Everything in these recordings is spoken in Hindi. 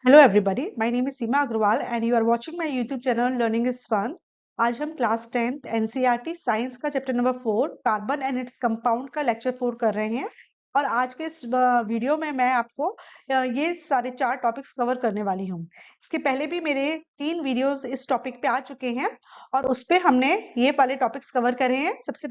Hello everybody, my name is Seema Agrawal and you are watching my YouTube channel Learning is Fun। आज हम क्लास 10th NCERT साइंस का chapter number 4 carbon and its compound का लेक्चर 4 कर रहे हैं। और आज के इस वीडियो में मैं आपको ये सारे 4 टॉपिक्स कवर करने वाली हूँ। इसके पहले भी मेरे 3 वीडियोस इस टॉपिक पे आ चुके हैं और उस पे हमने ये वाले टॉपिक्स कवर करे हैं। सबसे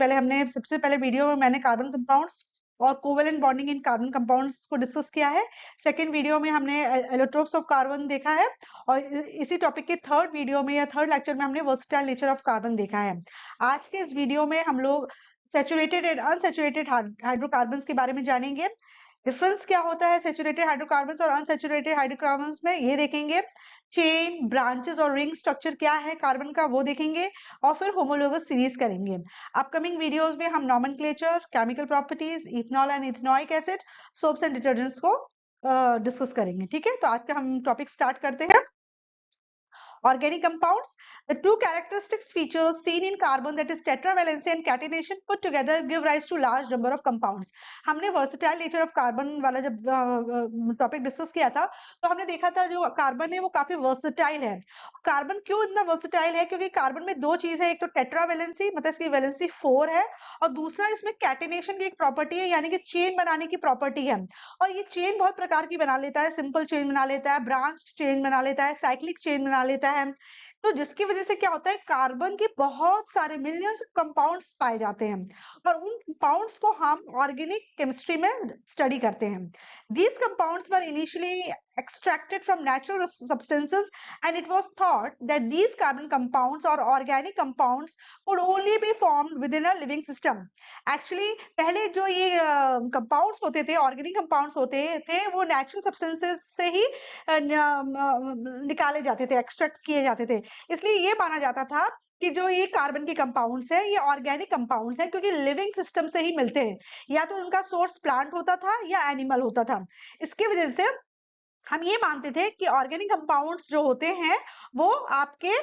पहले वीडियो में मैंने कार्बन कंपाउंड्स और covalent bonding in carbon compounds को डिस्कस किया है। सेकेंड वीडियो में हमने एलोट्रोप्स ऑफ कार्बन देखा है और इसी टॉपिक के थर्ड वीडियो में या थर्ड लेक्चर में हमने वर्सटाइल नेचर ऑफ कार्बन देखा है। आज के इस वीडियो में हम लोग सैचुरेटेड एंड अनसैचुरेटेड हाइड्रोकार्बन्स के बारे में जानेंगे। डिफरेंस क्या होता है सैचुरेटेड हाइड्रोकार्बन्स और अनसैचुरेटेड हाइड्रोकार्बन्स में, ये देखेंगे। चेन, ब्रांचेस और रिंग स्ट्रक्चर क्या है कार्बन का, वो देखेंगे। और फिर होमोलोगस सीरीज करेंगे। अपकमिंग वीडियोस में हम nomenclature, chemical properties, ethanol and ethanoic acid, soaps and detergents को डिस्कस करेंगे। ठीक है, तो आज का हम टॉपिक स्टार्ट करते हैं। Organic compounds, the two characteristic features seen in carbon, that is tetravalency and catenation, put together give rise to large number of compounds। हमने versatile nature of carbon वाला जब टॉपिक डिस्कस किया था तो हमने देखा था जो कार्बन है वो काफी वर्सेटाइल है। कार्बन क्यों इतना वर्सेटाइल है? क्योंकि कार्बन में दो चीज है, एक तो टेट्रावेलेंसी मतलब इसकी वैलेंसी 4 है और दूसरा इसमें कैटेनेशन की एक प्रॉपर्टी है, यानी कि चेन बनाने की प्रॉपर्टी है। और ये चेन बहुत प्रकार की बना लेता है, सिंपल चेन बना लेता है, ब्रांच चेन बना लेता है, साइक्लिक चेन बना लेता है। तो जिसकी वजह से क्या होता है, कार्बन के बहुत सारे मिलियंस कंपाउंड्स पाए जाते हैं और उन कंपाउंड्स को हम ऑर्गेनिक केमिस्ट्री में स्टडी करते हैं। These compounds were initially extracted from natural substances and it was thought that these carbon compounds or organic compounds could only be formed within a living system। Actually पहले जो ये compounds होते थे, organic compounds होते थे, वो natural substances से ही निकाले जाते थे, extract किए जाते थे। इसलिए ये माना जाता था कि जो ये कार्बन के कंपाउंड्स है ये ऑर्गेनिक कंपाउंड्स है, क्योंकि लिविंग सिस्टम से ही मिलते हैं, या तो उनका सोर्स प्लांट होता था या एनिमल होता था। इसकी वजह से हम ये मानते थे कि ऑर्गेनिक कंपाउंड्स जो होते हैं वो आपके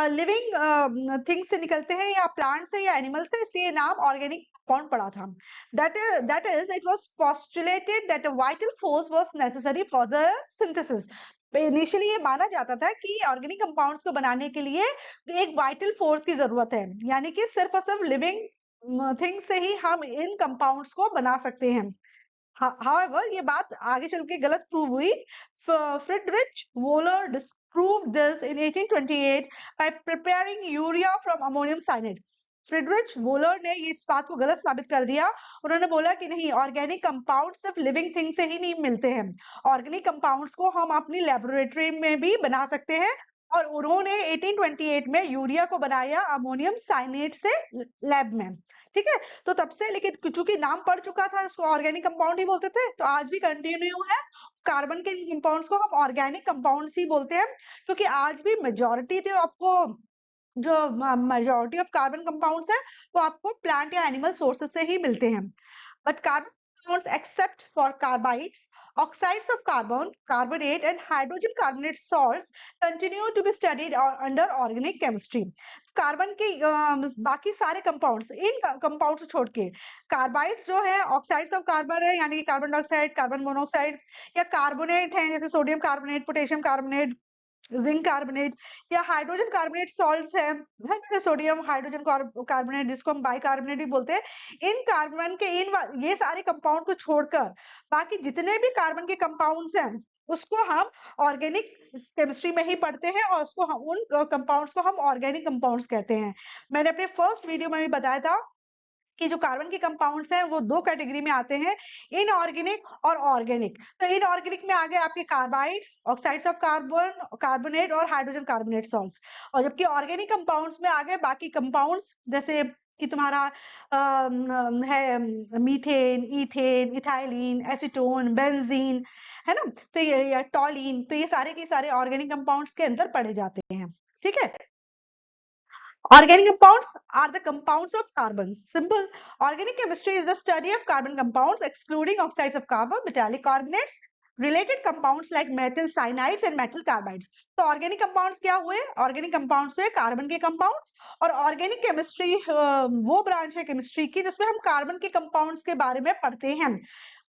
लिविंग थिंग्स से निकलते हैं, या प्लांट से या एनिमल से, इसलिए नाम ऑर्गेनिक कंपाउंड पड़ा था। that is it was postulated that a vital force was necessary for the synthesis। Initially ये माना जाता था कि ऑर्गेनिक कंपाउंड्स को बनाने के लिए एक वाइटल फोर्स की जरूरत है, यानी कि सिर्फ और सिर्फ लिविंग थिंग्स से ही हम इन कंपाउंड्स को बना सकते हैं। However, ये बात आगे चल के गलत प्रूव हुई। Friedrich Wöhler disproved this in 1828 by preparing urea from ammonium cyanide। Friedrich Wohler ने इस बात को गलत साबित कर दिया। उन्होंने बोला कि नहीं, ऑर्गेनिक कंपाउंड सिर्फ लिविंग थिंग से ही नहीं मिलते हैं, ऑर्गेनिक कंपाउंड्स को हम अपनी लेबोरेटरी में भी बना सकते हैं। और उन्होंने 1828 में यूरिया को बनाया अमोनियम साइनेट से लैब में। ठीक है, तो तब से, लेकिन चूंकि नाम पड़ चुका था, इसको ऑर्गेनिक कंपाउंड ही बोलते थे, तो आज भी कंटिन्यू है। कार्बन के कंपाउंड्स को हम ऑर्गेनिक कंपाउंड्स ही बोलते हैं, क्योंकि आज भी मेजॉरिटी तो आपको जो मेजॉरिटी ऑफ कार्बन कंपाउंड्स है वो आपको प्लांट या एनिमल सोर्सेस से ही मिलते हैं। But carbon compounds except for carbides, oxides of carbon, carbonate and hydrogen carbonate salts continue to be studied under organic chemistry। Carbon के बाकी सारे कंपाउंड्स, इन कंपाउंड्स को छोड़ के, कार्बाइड्स जो है, ऑक्साइड्स ऑफ कार्बन है, यानी कि कार्बन डाइऑक्साइड, कार्बन मोनोऑक्साइड, या कार्बोनेट है जैसे sodium carbonate, potassium carbonate, zinc carbonate, या हाइड्रोजन कार्बोनेट सॉल्ट्स है, जैसे सोडियम हाइड्रोजन कार्बोनेट, जिसको हम बाइकार्बोनेट भी बोलते हैं। इन कार्बन के ये सारे कंपाउंड को छोड़कर बाकी जितने भी कार्बन के कंपाउंड्स हैं उसको हम ऑर्गेनिक केमिस्ट्री में ही पढ़ते हैं और उसको हम उन कंपाउंड्स को हम ऑर्गेनिक कंपाउंड्स कहते हैं। मैंने अपने फर्स्ट वीडियो में भी बताया था कि जो कार्बन के कंपाउंड्स हैं वो दो कैटेगरी में आते हैं, इनऑर्गेनिक और ऑर्गेनिक। तो इनऑर्गेनिक में आ गए आपके carbides, oxides of carbon, carbonate और हाइड्रोजन कार्बोनेट सॉल्ट्स। और जबकि ऑर्गेनिक कंपाउंड्स में आ गए बाकी कंपाउंड्स, जैसे कि तुम्हारा है methane, ethane, ethylene, acetone, benzene, है ना, तो ये टॉलिन, तो ये सारे के सारे ऑर्गेनिक कंपाउंड्स के अंदर पढ़े जाते हैं। ठीक है, organic compounds are the compounds of carbon। Simple, organic chemistry is the study of carbon compounds excluding oxides of carbon, metallic carbonates, related compounds like metal cyanides and metal carbides। तो organic compounds क्या हुए? Organic compounds हुए कार्बन के compounds। और organic chemistry वो ब्रांच है केमिस्ट्री की जिसमें हम कार्बन के compounds के बारे में पढ़ते हैं।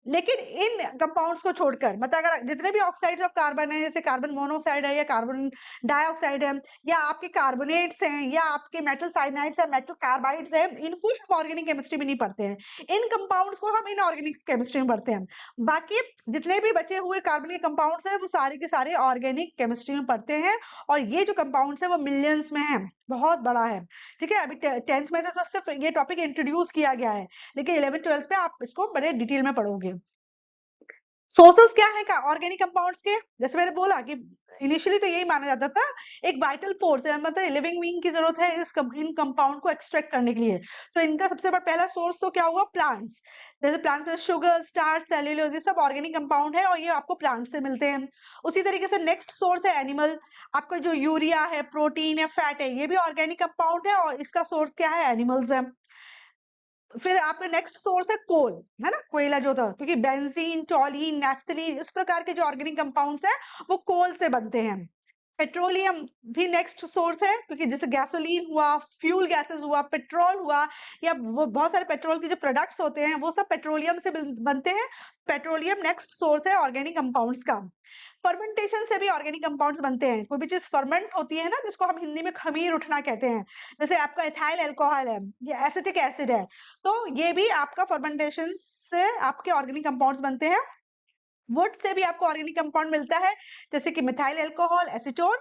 लेकिन इन कंपाउंड्स को छोड़कर, मतलब अगर जितने भी ऑक्साइड्स ऑफ कार्बन है, जैसे कार्बन मोनोऑक्साइड है या कार्बन डाइऑक्साइड है या आपके कार्बोनेट्स हैं या आपके मेटल साइनाइड्स है, मेटल कार्बाइड्स है, इनको हम ऑर्गेनिक केमिस्ट्री में नहीं पढ़ते हैं। इन कंपाउंड्स को हम इनऑर्गेनिक केमिस्ट्री में पढ़ते हैं। बाकी जितने भी बचे हुए कार्बन के कंपाउंड्स हैं वो सारे के सारे ऑर्गेनिक केमिस्ट्री में पढ़ते हैं। और ये जो कंपाउंड्स है वो मिलियंस में है, बहुत बड़ा है। ठीक है, अभी 10th में तो सिर्फ ये टॉपिक इंट्रोड्यूस किया गया है, लेकिन 11th-12th में आप इसको बड़े डिटेल में पढ़ोगे। सोर्सेस क्या है का ऑर्गेनिक कंपाउंड्स के, जैसे मैंने बोला कि इनिशियली तो यही माना जाता था एक वाइटल फोर्स है, मतलब लिविंग बीइंग की जरूरत है इन कंपाउंड को एक्सट्रैक्ट करने के लिए। तो इनका सबसे बड़ा पहला सोर्स तो क्या हुआ, प्लांट्स। जैसे प्लांट में शुगर, स्टार्च, सेल्यूलोज, ये सब ऑर्गेनिक कंपाउंड है और ये आपको प्लांट से मिलते हैं। उसी तरीके से नेक्स्ट सोर्स है एनिमल। आपका जो यूरिया है, प्रोटीन है, फैट है, ये भी ऑर्गेनिक कंपाउंड है और इसका सोर्स क्या है, एनिमल्स है। फिर आपका नेक्स्ट सोर्स है कोल, है ना, कोयला जो था, क्योंकि बेंजीन, टोलीन, नैफ्थलीन, इस प्रकार के जो ऑर्गेनिक कंपाउंड्स हैं वो कोल से बनते हैं। पेट्रोलियम भी नेक्स्ट सोर्स है, क्योंकि जैसे गैसोलीन हुआ, फ्यूल गैसेस हुआ, पेट्रोल हुआ, या वो बहुत सारे पेट्रोल के जो प्रोडक्ट्स होते हैं वो सब पेट्रोलियम से बनते हैं। पेट्रोलियम नेक्स्ट सोर्स है ऑर्गेनिक कंपाउंड्स का। फर्मेंटेशन से भी ऑर्गेनिक कंपाउंड्स बनते हैं। कोई भी चीज फर्मेंट होती है ना, जिसको हम हिंदी में खमीर उठना कहते हैं, जैसे आपका इथाइल अल्कोहल है, ये एसिटिक एसिड है, तो ये भी आपका फर्मेंटेशन से आपके ऑर्गेनिक कंपाउंड्स बनते हैं। वुड से भी आपको ऑर्गेनिक कंपाउंड मिलता है, जैसे कि मिथाइल अल्कोहल, एसीटोन।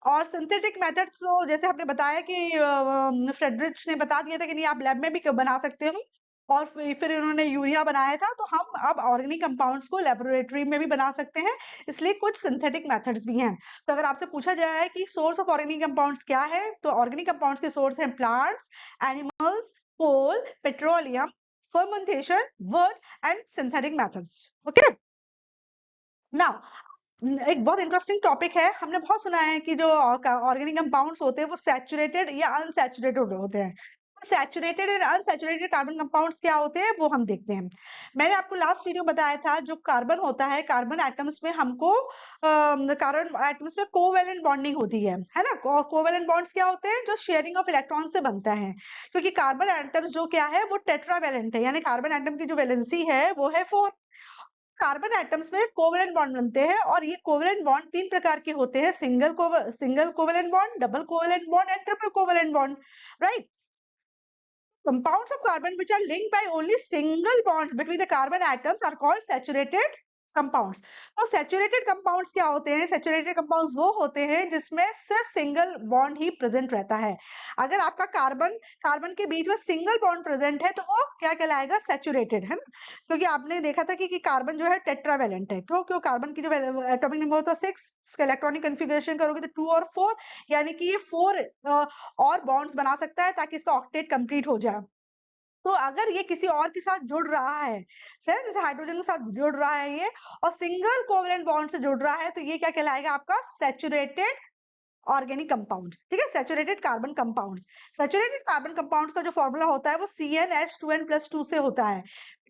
और सिंथेटिक मेथड्स, तो जैसे आपने बताया कि फ्रेडरिच ने बता दिया था कि नहीं आप लैब में भी बना सकते हो, और फिर इन्होंने यूरिया बनाया था, तो हम अब ऑर्गेनिक कंपाउंड्स को लेबोरेटरी में भी बना सकते हैं, इसलिए कुछ सिंथेटिक मेथड्स भी हैं। तो अगर आपसे पूछा जाए कि सोर्स ऑफ ऑर्गेनिक कंपाउंड्स क्या है, तो ऑर्गेनिक कंपाउंड्स के सोर्स हैं plants, animals, coal, petroleum, fermentation, wood and synthetic methods. Okay, now एक बहुत इंटरेस्टिंग टॉपिक है। हमने बहुत सुना है कि जो ऑर्गेनिक कंपाउंड्स होते हैं वो सैचुरेटेड या अनसैचुरेटेड होते हैं। सैचुरेटेड और अनसैचुरेटेड कार्बन कंपाउंड्स क्या होते हैं वो हम देखते हैं। मैंने आपको लास्ट वीडियो बताया था, जो कार्बन होता है, कार्बन एटम्स में हमको कार्बन एटम्स में कोवेलेंट बॉन्डिंग होती है ना। और कोवेलेंट बॉन्ड्स क्या होते हैं, जो शेयरिंग ऑफ इलेक्ट्रॉन से बनता है, क्योंकि कार्बन एटम्स जो क्या है वो टेट्रावेलेंट है, यानी कार्बन एटम की जो वैलेंसी है वो है 4। कार्बन एटम्स में कोवेलेंट बॉन्ड बनते हैं और ये कोवेलेंट बॉन्ड 3 प्रकार के होते हैं, single covalent bond, double covalent bond and triple covalent bond, right. Compounds of carbon which are linked by only single bonds between the carbon atoms are called saturated compounds. तो saturated compounds क्या होते हैं, saturated compounds वो होते हैं जिसमें सिर्फ सिंगल बॉन्ड ही प्रेजेंट रहता है। अगर आपका कार्बन के बीच में सिंगल बॉन्ड प्रेजेंट है तो वो क्या कहलाएगा, सैचुरेटेड, है ना। क्योंकि आपने देखा था कि कार्बन जो है टेट्रावेलेंट है, क्यों कार्बन की जो एटॉमिक नंबर होता है 6, इसका इलेक्ट्रॉनिक कन्फिगरेशन करोगे तो 2 और 4, यानी कि ये 4 और बॉन्ड्स बना सकता है ताकि इसका ऑक्टेट कंप्लीट हो जाए। तो अगर ये किसी और के साथ जुड़ रहा है, जैसे हाइड्रोजन के साथ जुड़ रहा है ये, और सिंगल कोवेलेंट बॉन्ड से जुड़ रहा है, तो ये क्या कहलाएगा, आपका सैचुरेटेड ऑर्गेनिक कंपाउंड। ठीक है, saturated carbon compounds. Saturated carbon compounds का जो फॉर्मूला होता है वो CnH2n+2 से होता है।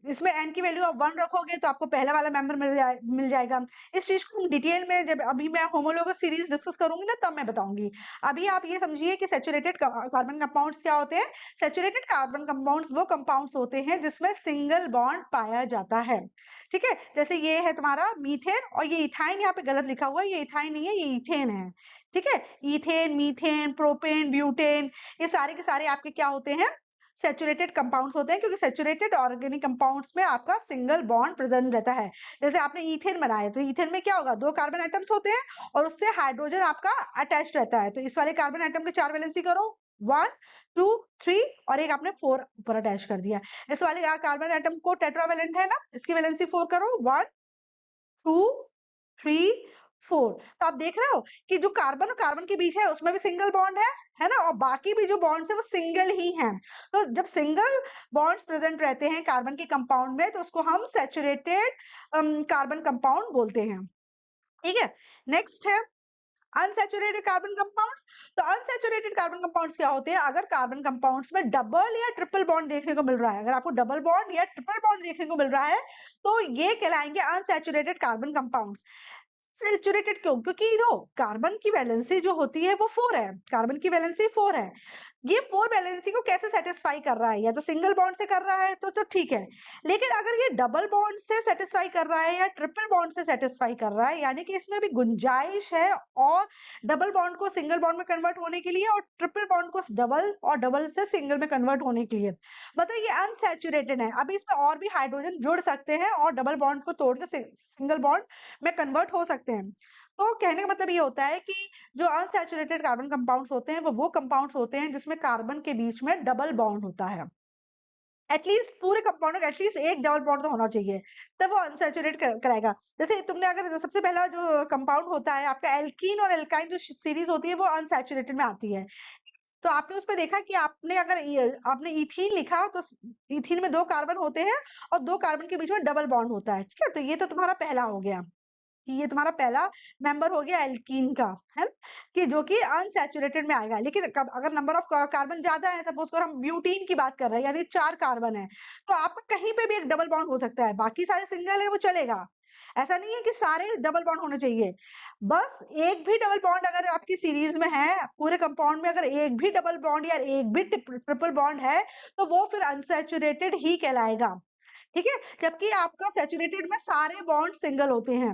इसमें n की वैल्यू आप 1 रखोगे तो आपको पहला वाला मेंबर मिल जाएगा। इस चीज को हम डिटेल में जब अभी मैं होमोलोगस सीरीज डिस्कस करूंगी ना तब मैं बताऊंगी। अभी आप ये समझिए कि सैचुरेटेड कार्बन कंपाउंड्स क्या होते हैं। सैचुरेटेड कार्बन कंपाउंड्स वो कंपाउंड्स होते हैं जिसमें सिंगल बॉन्ड पाया जाता है। ठीक है, जैसे ये है तुम्हारा मीथेन, और ये इथाइन यहाँ पे गलत लिखा हुआ है, ये इथाइन नहीं है, ये इथेन है। ठीक है, इथेन, मीथेन, प्रोपेन, ब्यूटेन, ये सारे के सारे आपके क्या होते हैं, सैचुरेटेड कंपाउंड्स होते हैं, क्योंकि सैचुरेटेड ऑर्गेनिक कंपाउंड्स में आपका सिंगल बॉन्ड प्रेजेंट रहता है। जैसे आपने ईथेन बनाया तो ईथेन में क्या होगा, 2 कार्बन एटम्स होते हैं और उससे हाइड्रोजन आपका अटैच रहता है, तो इस वाले कार्बन एटम के 4 वैलेंसी करो, 1 2 3, और एक आपने 4 ऊपर अटैच कर दिया। इस वाले कार्बन एटम को टेट्रावेलेंट है ना, इसकी वैलेंसी 4 करो, 1 2 3 4। तो आप देख रहे हो कि जो कार्बन और कार्बन के बीच है उसमें भी सिंगल बॉन्ड है ना, और बाकी भी जो बॉन्ड्स है वो सिंगल ही हैं। तो जब सिंगल बॉन्ड्स प्रेजेंट रहते हैं कार्बन के कंपाउंड में तो उसको हम सैचुरेटेड कार्बन कंपाउंड बोलते हैं। ठीक है, नेक्स्ट है अनसैचुरेटेड कार्बन कंपाउंड्स। तो अनसैचुरेटेड कार्बन कंपाउंड्स क्या होते हैं, अगर कार्बन कंपाउंड्स में डबल या ट्रिपल बॉन्ड देखने को मिल रहा है, अगर आपको डबल बॉन्ड या ट्रिपल बॉन्ड देखने को मिल रहा है तो ये कहलाएंगे अनसैचुरेटेड कार्बन कंपाउंड्स। सैचुरेटेड क्यों, क्योंकि दो कार्बन की वैलेंसी जो होती है वो 4 है, कार्बन की वैलेंसी 4 है, ये 4 वैलेंसी को कैसे सेटिस्फाई कर रहा है, या तो सिंगल बॉन्ड से कर रहा है तो ठीक है, लेकिन अगर ये डबल बॉन्ड से सेटिस्फाई कर रहा है या ट्रिपल बॉन्ड से सेटिस्फाई कर रहा है, यानी कि इसमें भी गुंजाइश है और डबल बॉन्ड को सिंगल बॉन्ड में कन्वर्ट होने के लिए और ट्रिपल बॉन्ड को डबल और डबल से सिंगल में कन्वर्ट होने के लिए, मतलब ये अनसैचुरेटेड है, अभी इसमें और भी हाइड्रोजन जुड़ सकते हैं और डबल बॉन्ड को तोड़ के सिंगल बॉन्ड में कन्वर्ट हो सकते हैं। तो कहने का मतलब ये होता है कि जो अनसैचुरेटेड कार्बन कंपाउंड्स होते हैं वो कंपाउंड्स होते हैं जिसमें कार्बन के बीच में डबल बॉन्ड होता है। एटलीस्ट पूरे कंपाउंड में एटलीस्ट एक डबल बॉन्ड तो होना चाहिए, तब वो अनसैचुरेट कराएगा। जैसे तुमने अगर सबसे पहला जो कंपाउंड होता है आपका एल्कीन और एल्काइन जो सीरीज होती है वो अनसैचुरेटेड में आती है। तो आपने उसमें देखा कि आपने अगर आपने इथीन लिखा तो इथीन में 2 कार्बन होते हैं और 2 कार्बन के बीच में डबल बॉन्ड होता है, ठीक है। तो ये तो तुम्हारा पहला हो गया कि ये तुम्हारा पहला मेंबर हो गया एल्कीन का, है ना, कि जो कि अनसैचुरेटेड में आएगा। लेकिन अगर नंबर ऑफ कार्बन ज्यादा है, सपोज करो हम ब्यूटीन की बात कर रहे हैं, यानी 4 कार्बन है, तो आपका कहीं पे भी एक डबल बॉन्ड हो सकता है, बाकी सारे सिंगल है वो चलेगा। ऐसा नहीं है कि सारे डबल बॉन्ड होने चाहिए, बस एक भी डबल बॉन्ड अगर आपकी सीरीज में है, पूरे कंपाउंड में अगर एक भी डबल बॉन्ड या एक भी ट्रिपल बॉन्ड है, तो वो फिर अनसैचुरेटेड ही कहलाएगा, ठीक है। जबकि आपका सैचुरेटेड में सारे बॉन्ड सिंगल होते हैं,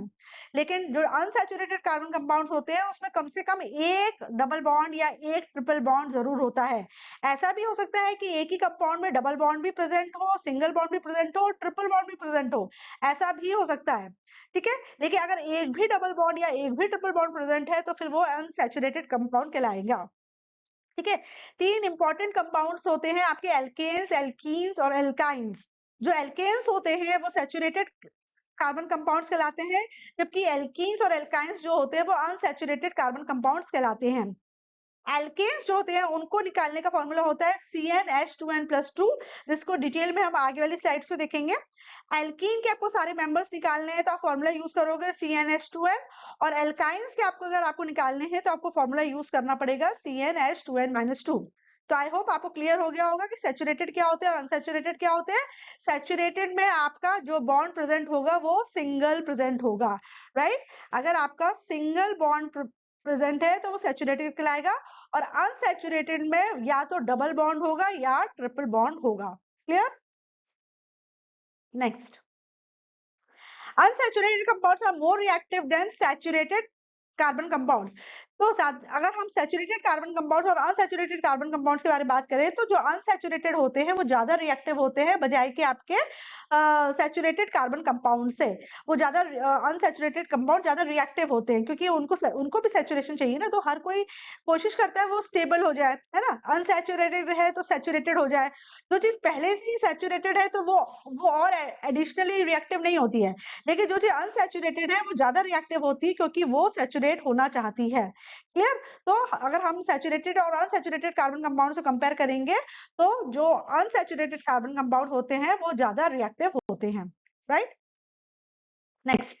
लेकिन जो अनसैचुरेटेड कार्बन कंपाउंड्स होते हैं उसमें कम से कम एक डबल बॉन्ड या एक ट्रिपल बॉन्ड जरूर होता है। ऐसा भी हो सकता है कि एक ही कंपाउंड में डबल बॉन्ड भी प्रेजेंट हो, सिंगल बॉन्ड भी प्रेजेंट हो, ट्रिपल बॉन्ड भी प्रेजेंट हो, ऐसा भी हो सकता है, ठीक है। लेकिन अगर एक भी डबल बॉन्ड या एक भी ट्रिपल बॉन्ड प्रेजेंट है तो फिर वो अनसैचुरेटेड कंपाउंड कहलाएगा, ठीक है। 3 इंपॉर्टेंट कंपाउंड्स होते हैं आपके एल्केन्स, एल्कीन्स और एल्काइंस। जो एल्केन्स होते हैं वो सैचुरेटेड कार्बन कंपाउंड्स कहलाते हैं, जबकि एल्कीन्स और एल्काइंस जो होते हैं वो अनसैचुरेटेड कार्बन कंपाउंड्स कहलाते हैं। एल्केन्स जो होते हैं उनको निकालने का फॉर्मूला होता है CnH2n+2, जिसको डिटेल में हम आगे वाली स्लाइड्स में देखेंगे। एल्कीन के आपको सारे मेंबर्स निकालने हैं तो आप फॉर्मूला यूज करोगे CnH2n, और एल्काइंस के आपको निकालने हैं तो आपको फॉर्मूला यूज करना पड़ेगा CnH2n-2। तो आई होप आपको क्लियर हो गया होगा कि सैचुरेटेड क्या होते हैं और अनसैचुरेटेड क्या होते हैं। सैचुरेटेड में आपका जो बॉन्ड प्रेजेंट होगा वो सिंगल प्रेजेंट होगा, राइट। अगर आपका सिंगल बॉन्ड प्रेजेंट है तो वो सैचुरेटेड कहलाएगा, और अनसैचुरेटेड में या तो डबल बॉन्ड होगा या ट्रिपल बॉन्ड होगा। Clear? Next, unsaturated compounds are more reactive than saturated carbon compounds. तो अगर हम सैचुरेटेड कार्बन कंपाउंड्स और अनसैचुरेटेड कार्बन कंपाउंड्स के बारे में बात करें तो जो अनसैचुरेटेड होते हैं वो ज्यादा रिएक्टिव होते हैं बजाय के आपके सैचुरेटेड कार्बन कंपाउंड से। वो ज्यादा अनसैचुरेटेड कंपाउंड ज्यादा रिएक्टिव होते हैं क्योंकि उनको भी सैचुरेशन चाहिए ना, तो हर कोई कोशिश करता है वो स्टेबल हो जाए, है ना। अनसैचुरेटेड है तो सैचुरेटेड हो जाए, जो चीज पहले से ही सैचुरेटेड है तो वो और एडिशनली रिएक्टिव नहीं होती है, लेकिन जो चीज अनसैचुरेटेड है वो ज्यादा रिएक्टिव होती है क्योंकि वो सैचुरेट होना चाहती है। क्लियर? तो अगर हम सैचुरेटेड और अनसैचुरेटेड कार्बन कंपाउंड से कंपेयर करेंगे तो जो अनसैचुरेटेड कार्बन कंपाउंड होते हैं वो ज्यादा रिएक्टिव होते हैं, राइट। नेक्स्ट,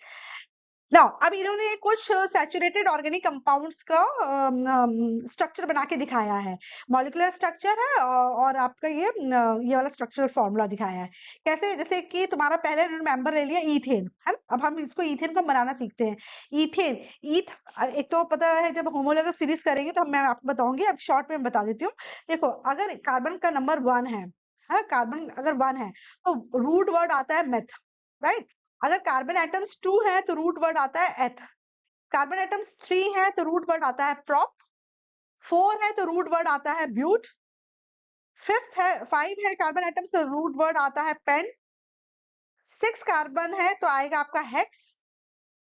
नाउ अब इन्होंने कुछ सैचुरेटेड ऑर्गेनिक कंपाउंड्स का स्ट्रक्चर बना के दिखाया है। मॉलिक्यूलर स्ट्रक्चर है और आपका ये वाला स्ट्रक्चरल फॉर्मूला दिखाया है। कैसे? जैसे कि तुम्हारा पहले इन्होंने मेंबर ले लिया ईथेन, है ना। अब हम इसको ईथेन को बनाना सीखते हैं। ईथेन एक तो पता है जब होमोलॉगस सीरीज करेंगे तो मैं आपको बताऊंगी, अब शॉर्ट में बता देती हूँ। देखो, अगर कार्बन का नंबर 1 है, कार्बन अगर 1 है तो रूट वर्ड आता है मेथ, राइट। अगर कार्बन एटम्स 2 है तो रूट वर्ड आता है एथ। कार्बन एटम्स 3 है तो रूट वर्ड आता है प्रॉप। 4 है तो रूट वर्ड आता है ब्यूट। 5 है कार्बन एटम्स तो रूट वर्ड आता है पेन। 6 कार्बन है तो आएगा आपका हेक्स,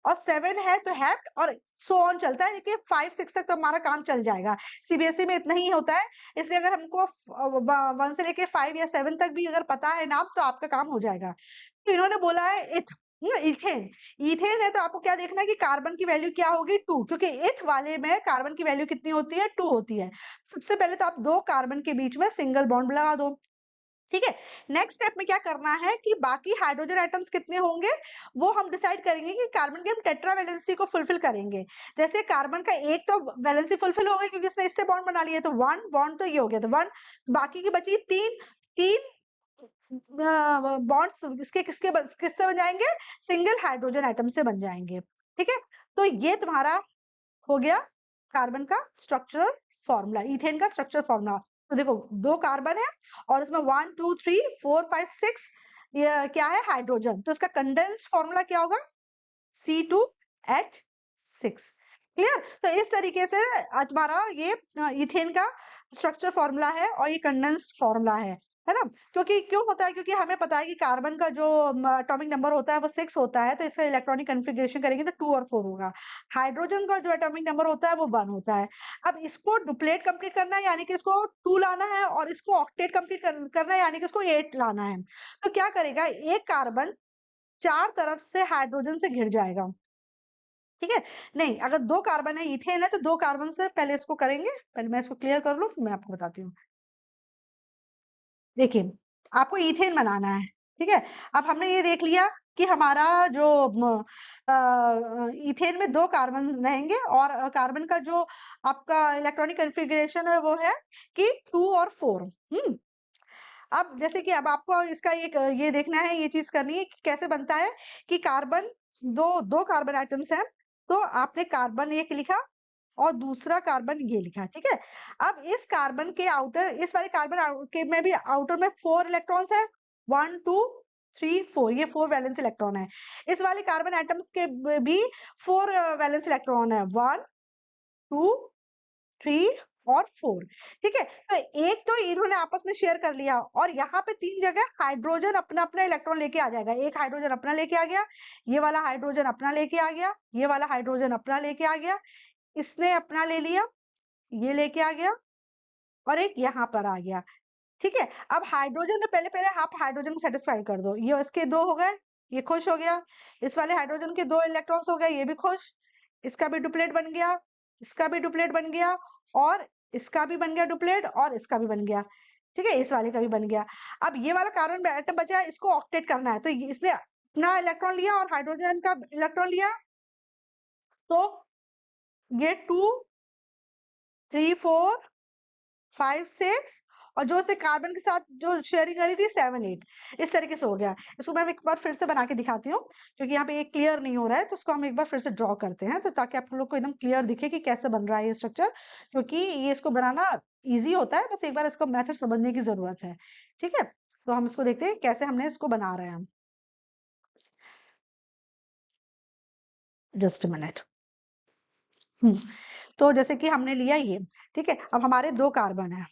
और 7 है तो हेप्ट, और सो ऑन चलता है। देखिए 5-6 तक तो हमारा काम चल जाएगा। सीबीएसई में इतना ही होता है, इसलिए अगर हमको 1 से लेके 5 या 7 तक भी अगर पता है नाम तो आपका काम हो जाएगा। तो इन्होंने बोला है इथेन। इथेन है तो आपको क्या देखना है कि कार्बन की वैल्यू क्या होगी 2, क्योंकि इथ वाले में कार्बन की वैल्यू कितनी होती है 2 होती है। सबसे पहले तो आप 2 कार्बन के बीच में सिंगल बॉन्ड लगा दो, ठीक है। नेक्स्ट स्टेप में क्या करना है कि बाकी हाइड्रोजन एटम्स कितने होंगे वो हम डिसाइड करेंगे कि कार्बन की हम टेट्रा वैलेंसी को फुलफिल करेंगे। जैसे कार्बन का एक तो वैलेंसी फुलफिल हो गई क्योंकि इसने इससे बॉन्ड बना लिया, तो 1 बॉन्ड तो ये हो गया, तो 1। बाकी की बची 3 बॉन्ड्स किससे बन जाएंगे? सिंगल हाइड्रोजन एटम से बन जाएंगे, ठीक है। तो ये तुम्हारा हो गया कार्बन का स्ट्रक्चरल फॉर्मूला, इथेन का स्ट्रक्चर फॉर्मूला। तो देखो 2 कार्बन है और इसमें 1 2 3 4 5 6 ये क्या है, हाइड्रोजन। तो इसका कंडेंस्ड फॉर्मूला क्या होगा, C2H6। क्लियर। तो इस तरीके से तुम्हारा ये इथेन का स्ट्रक्चर फॉर्मूला है और ये कंडेंस्ड फॉर्मूला है ना। क्योंकि क्यों होता है, क्योंकि हमें पता है कि कार्बन का जो एटॉमिक नंबर होता है वो 6 होता है, तो इसका इलेक्ट्रॉनिक कन्फिग्रेशन करेंगे तो 2 और 4 होगा। हाइड्रोजन का जो एटॉमिक नंबर होता है वो 1 होता है। अब इसको डुप्लेट कंप्लीट करना है, यानी कि इसको 2 लाना है, और इसको ऑक्टेट कंप्लीट करना है, यानी कि इसको 8 लाना है। तो क्या करेगा, एक कार्बन 4 तरफ से हाइड्रोजन से घिर जाएगा। ठीक है। नहीं, अगर 2 कार्बन है, इथेन है, तो 2 कार्बन से पहले इसको करेंगे। पहले मैं इसको क्लियर कर लूं, फिर मैं आपको बताती हूँ। देखिए, आपको इथेन बनाना है। ठीक है। अब हमने ये देख लिया कि हमारा जो इथेन में 2 कार्बन रहेंगे, और कार्बन का जो आपका इलेक्ट्रॉनिक कन्फिग्रेशन है वो है कि 2 और 4। अब जैसे कि अब आपको इसका एक ये देखना है, ये चीज करनी है कि कैसे बनता है कि कार्बन, दो कार्बन आइटम्स हैं, तो आपने कार्बन एक लिखा और दूसरा कार्बन ये लिखा। ठीक है। अब इस कार्बन के आउटर, इस वाले कार्बन के में भी आउटर में 4 इलेक्ट्रॉन्स है, 1 2 3 4, ये 4 वैलेंस इलेक्ट्रॉन है। इस वाले कार्बन एटम्स के भी 4 वैलेंस इलेक्ट्रॉन है, 1 2 3 और 4। ठीक है। तो एक तो इन्होंने आपस में शेयर कर लिया, और यहाँ पे 3 जगह हाइड्रोजन अपना अपना इलेक्ट्रॉन लेके आ जाएगा। एक हाइड्रोजन अपना लेके आ गया, ये वाला हाइड्रोजन अपना लेके आ गया, ये वाला हाइड्रोजन अपना लेके आ गया, इसने अपना ले लिया, ये लेके आ गया, और एक यहाँ पर आ गया। ठीक है। अब हाइड्रोजन ने पहले पहले आप हाइड्रोजन को सेटिस्फाई कर दो, ये इसके 2 हो गए, ये खुश हो गया। इस वाले हाइड्रोजन के 2 इलेक्ट्रॉन्स हो गए, ये भी खुश। इसका भी डुप्लेट बन गया, इसका भी डुप्लेट बन गया, और इसका भी बन गया डुप्लेट, और इसका भी बन गया। ठीक है, इस वाले का भी बन गया। अब ये वाला कार्बन एटम बचा है, इसको ऑक्टेट करना है, तो इसने अपना इलेक्ट्रॉन लिया और हाइड्रोजन का इलेक्ट्रॉन लिया, तो ये 2 3 4 5 6, और जो उसने कार्बन के साथ जो शेयरिंग करी थी 7 8, इस तरीके से हो गया। इसको मैं एक बार फिर से बना के दिखाती हूँ, क्योंकि यहाँ पे ये क्लियर नहीं हो रहा है, तो इसको हम एक बार फिर से ड्रॉ करते हैं, तो ताकि आप लोग को एकदम क्लियर दिखे कि कैसे बन रहा है ये स्ट्रक्चर, क्योंकि ये इसको बनाना ईजी होता है, बस एक बार इसको मेथड समझने की जरूरत है। ठीक है। तो हम इसको देखते हैं कैसे हमने इसको बना रहे हैं। Just minute. तो जैसे कि हमने लिया ये, ठीक है। अब हमारे 2 कार्बन है,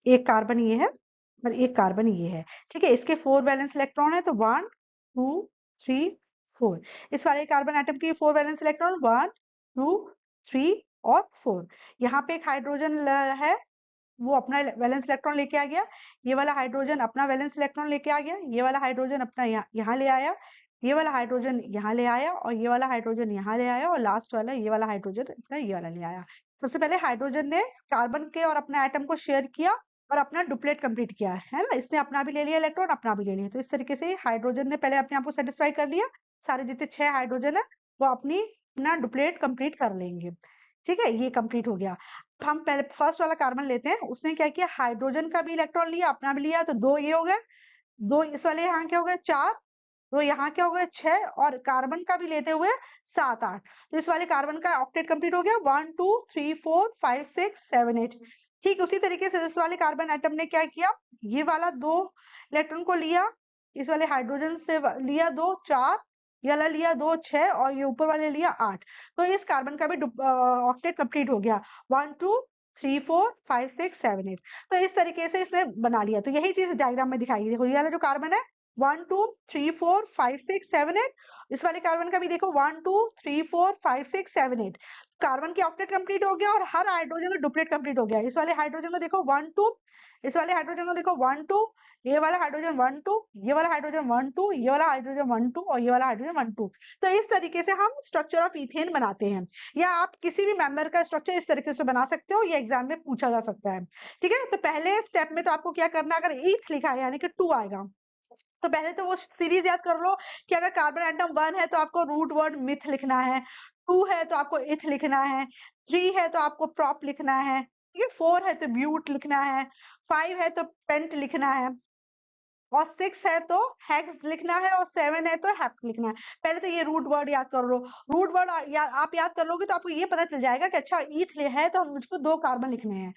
एक कार्बन ये है और एक कार्बन ये है। ठीक है। इसके 4 वैलेंस इलेक्ट्रॉन है, तो 1 2 3 4। इस वाले कार्बन एटम की 4 वैलेंस इलेक्ट्रॉन 1 2 3 और 4। यहाँ पे एक हाइड्रोजन है, वो अपना वैलेंस इलेक्ट्रॉन लेके आ गया। ये वाला हाइड्रोजन अपना वैलेंस इलेक्ट्रॉन लेके आ गया। ये वाला हाइड्रोजन अपना यहाँ ले आया, ये वाला हाइड्रोजन यहाँ ले आया, और ये वाला हाइड्रोजन यहाँ ले आया, और लास्ट वाला ये वाला हाइड्रोजन अपना ये वाला ले आया। सबसे पहले हाइड्रोजन ने कार्बन के और अपने एटम को शेयर किया और अपना डुप्लेट कंप्लीट किया है ना, इसने अपना भी ले लिया इलेक्ट्रॉन, अपना भी ले लिया। तो इस तरीके से हाइड्रोजन ने पहले अपने आप को सेटिस्फाई कर लिया, सारे जितने 6 हाइड्रोजन है वो अपना डुप्लेट कंप्लीट कर लेंगे। ठीक है, ये कंप्लीट हो गया। हम पहले फर्स्ट वाला कार्बन लेते हैं, उसने क्या किया, हाइड्रोजन का भी इलेक्ट्रॉन लिया, अपना भी लिया, तो 2 ये हो गए, 2 इस वाले यहाँ के हो गए 4, तो यहाँ क्या हो गया 6, और कार्बन का भी लेते हुए 7 8। तो इस वाले कार्बन का ऑक्टेट कंप्लीट हो गया, 1 2 3 4 5 6 7 8। ठीक उसी तरीके से इस वाले कार्बन एटम ने क्या किया, ये वाला 2 इलेक्ट्रॉन को लिया, इस वाले हाइड्रोजन से लिया 2 4, ये वाला लिया 2 6, और ये ऊपर वाले लिया 8। तो इस कार्बन का भी ऑक्टेट कंप्लीट हो गया, 1 2 3 4 5 6 7 8। तो इस तरीके से इसने बना लिया। तो यही चीज डायग्राम में दिखाई, देखो ये वाला जो कार्बन है 1 2 3 4 5 6 7 8, इस वाले कार्बन का भी देखो 1 2 3 4 5 6 7 8। कार्बन की ऑक्टेट कंप्लीट हो गया और हर हाइड्रोजन का डुप्लेट कंप्लीट हो गया। इस वाले हाइड्रोजन को देखो 1 2, इस वाले हाइड्रोजन को देखो 1 2, ये वाला हाइड्रोजन 1 2, ये वाला हाइड्रोजन 1 2, ये वाला हाइड्रोजन 1 2, और ये वाला हाइड्रोजन 1 2। तो इस तरीके से हम स्ट्रक्चर ऑफ इथेन बनाते हैं, या आप किसी भी मेंबर का स्ट्रक्चर इस तरीके से बना सकते हो, ये एग्जाम में पूछा जा सकता है। ठीक है। तो पहले स्टेप में तो आपको क्या करना है, अगर ईथ लिखा है यानी कि 2 आएगा, तो पहले तो वो सीरीज याद कर लो कि अगर कार्बन एटम 1 है तो आपको रूट वर्ड मिथ लिखना है, 2 है तो आपको इथ लिखना है, 3 है तो आपको प्रॉप लिखना है, ठीक है, 4 है तो ब्यूट लिखना है, 5 है तो पेंट लिखना है, और 6 है तो हेक्स लिखना है और 7 है तो हेप्ट लिखना है। पहले तो ये रूट वर्ड याद कर लो। रूट वर्ड आप याद कर लोगे तो आपको ये पता चल जाएगा कि अच्छा ईथ है तो मुझको 2 कार्बन लिखने हैं।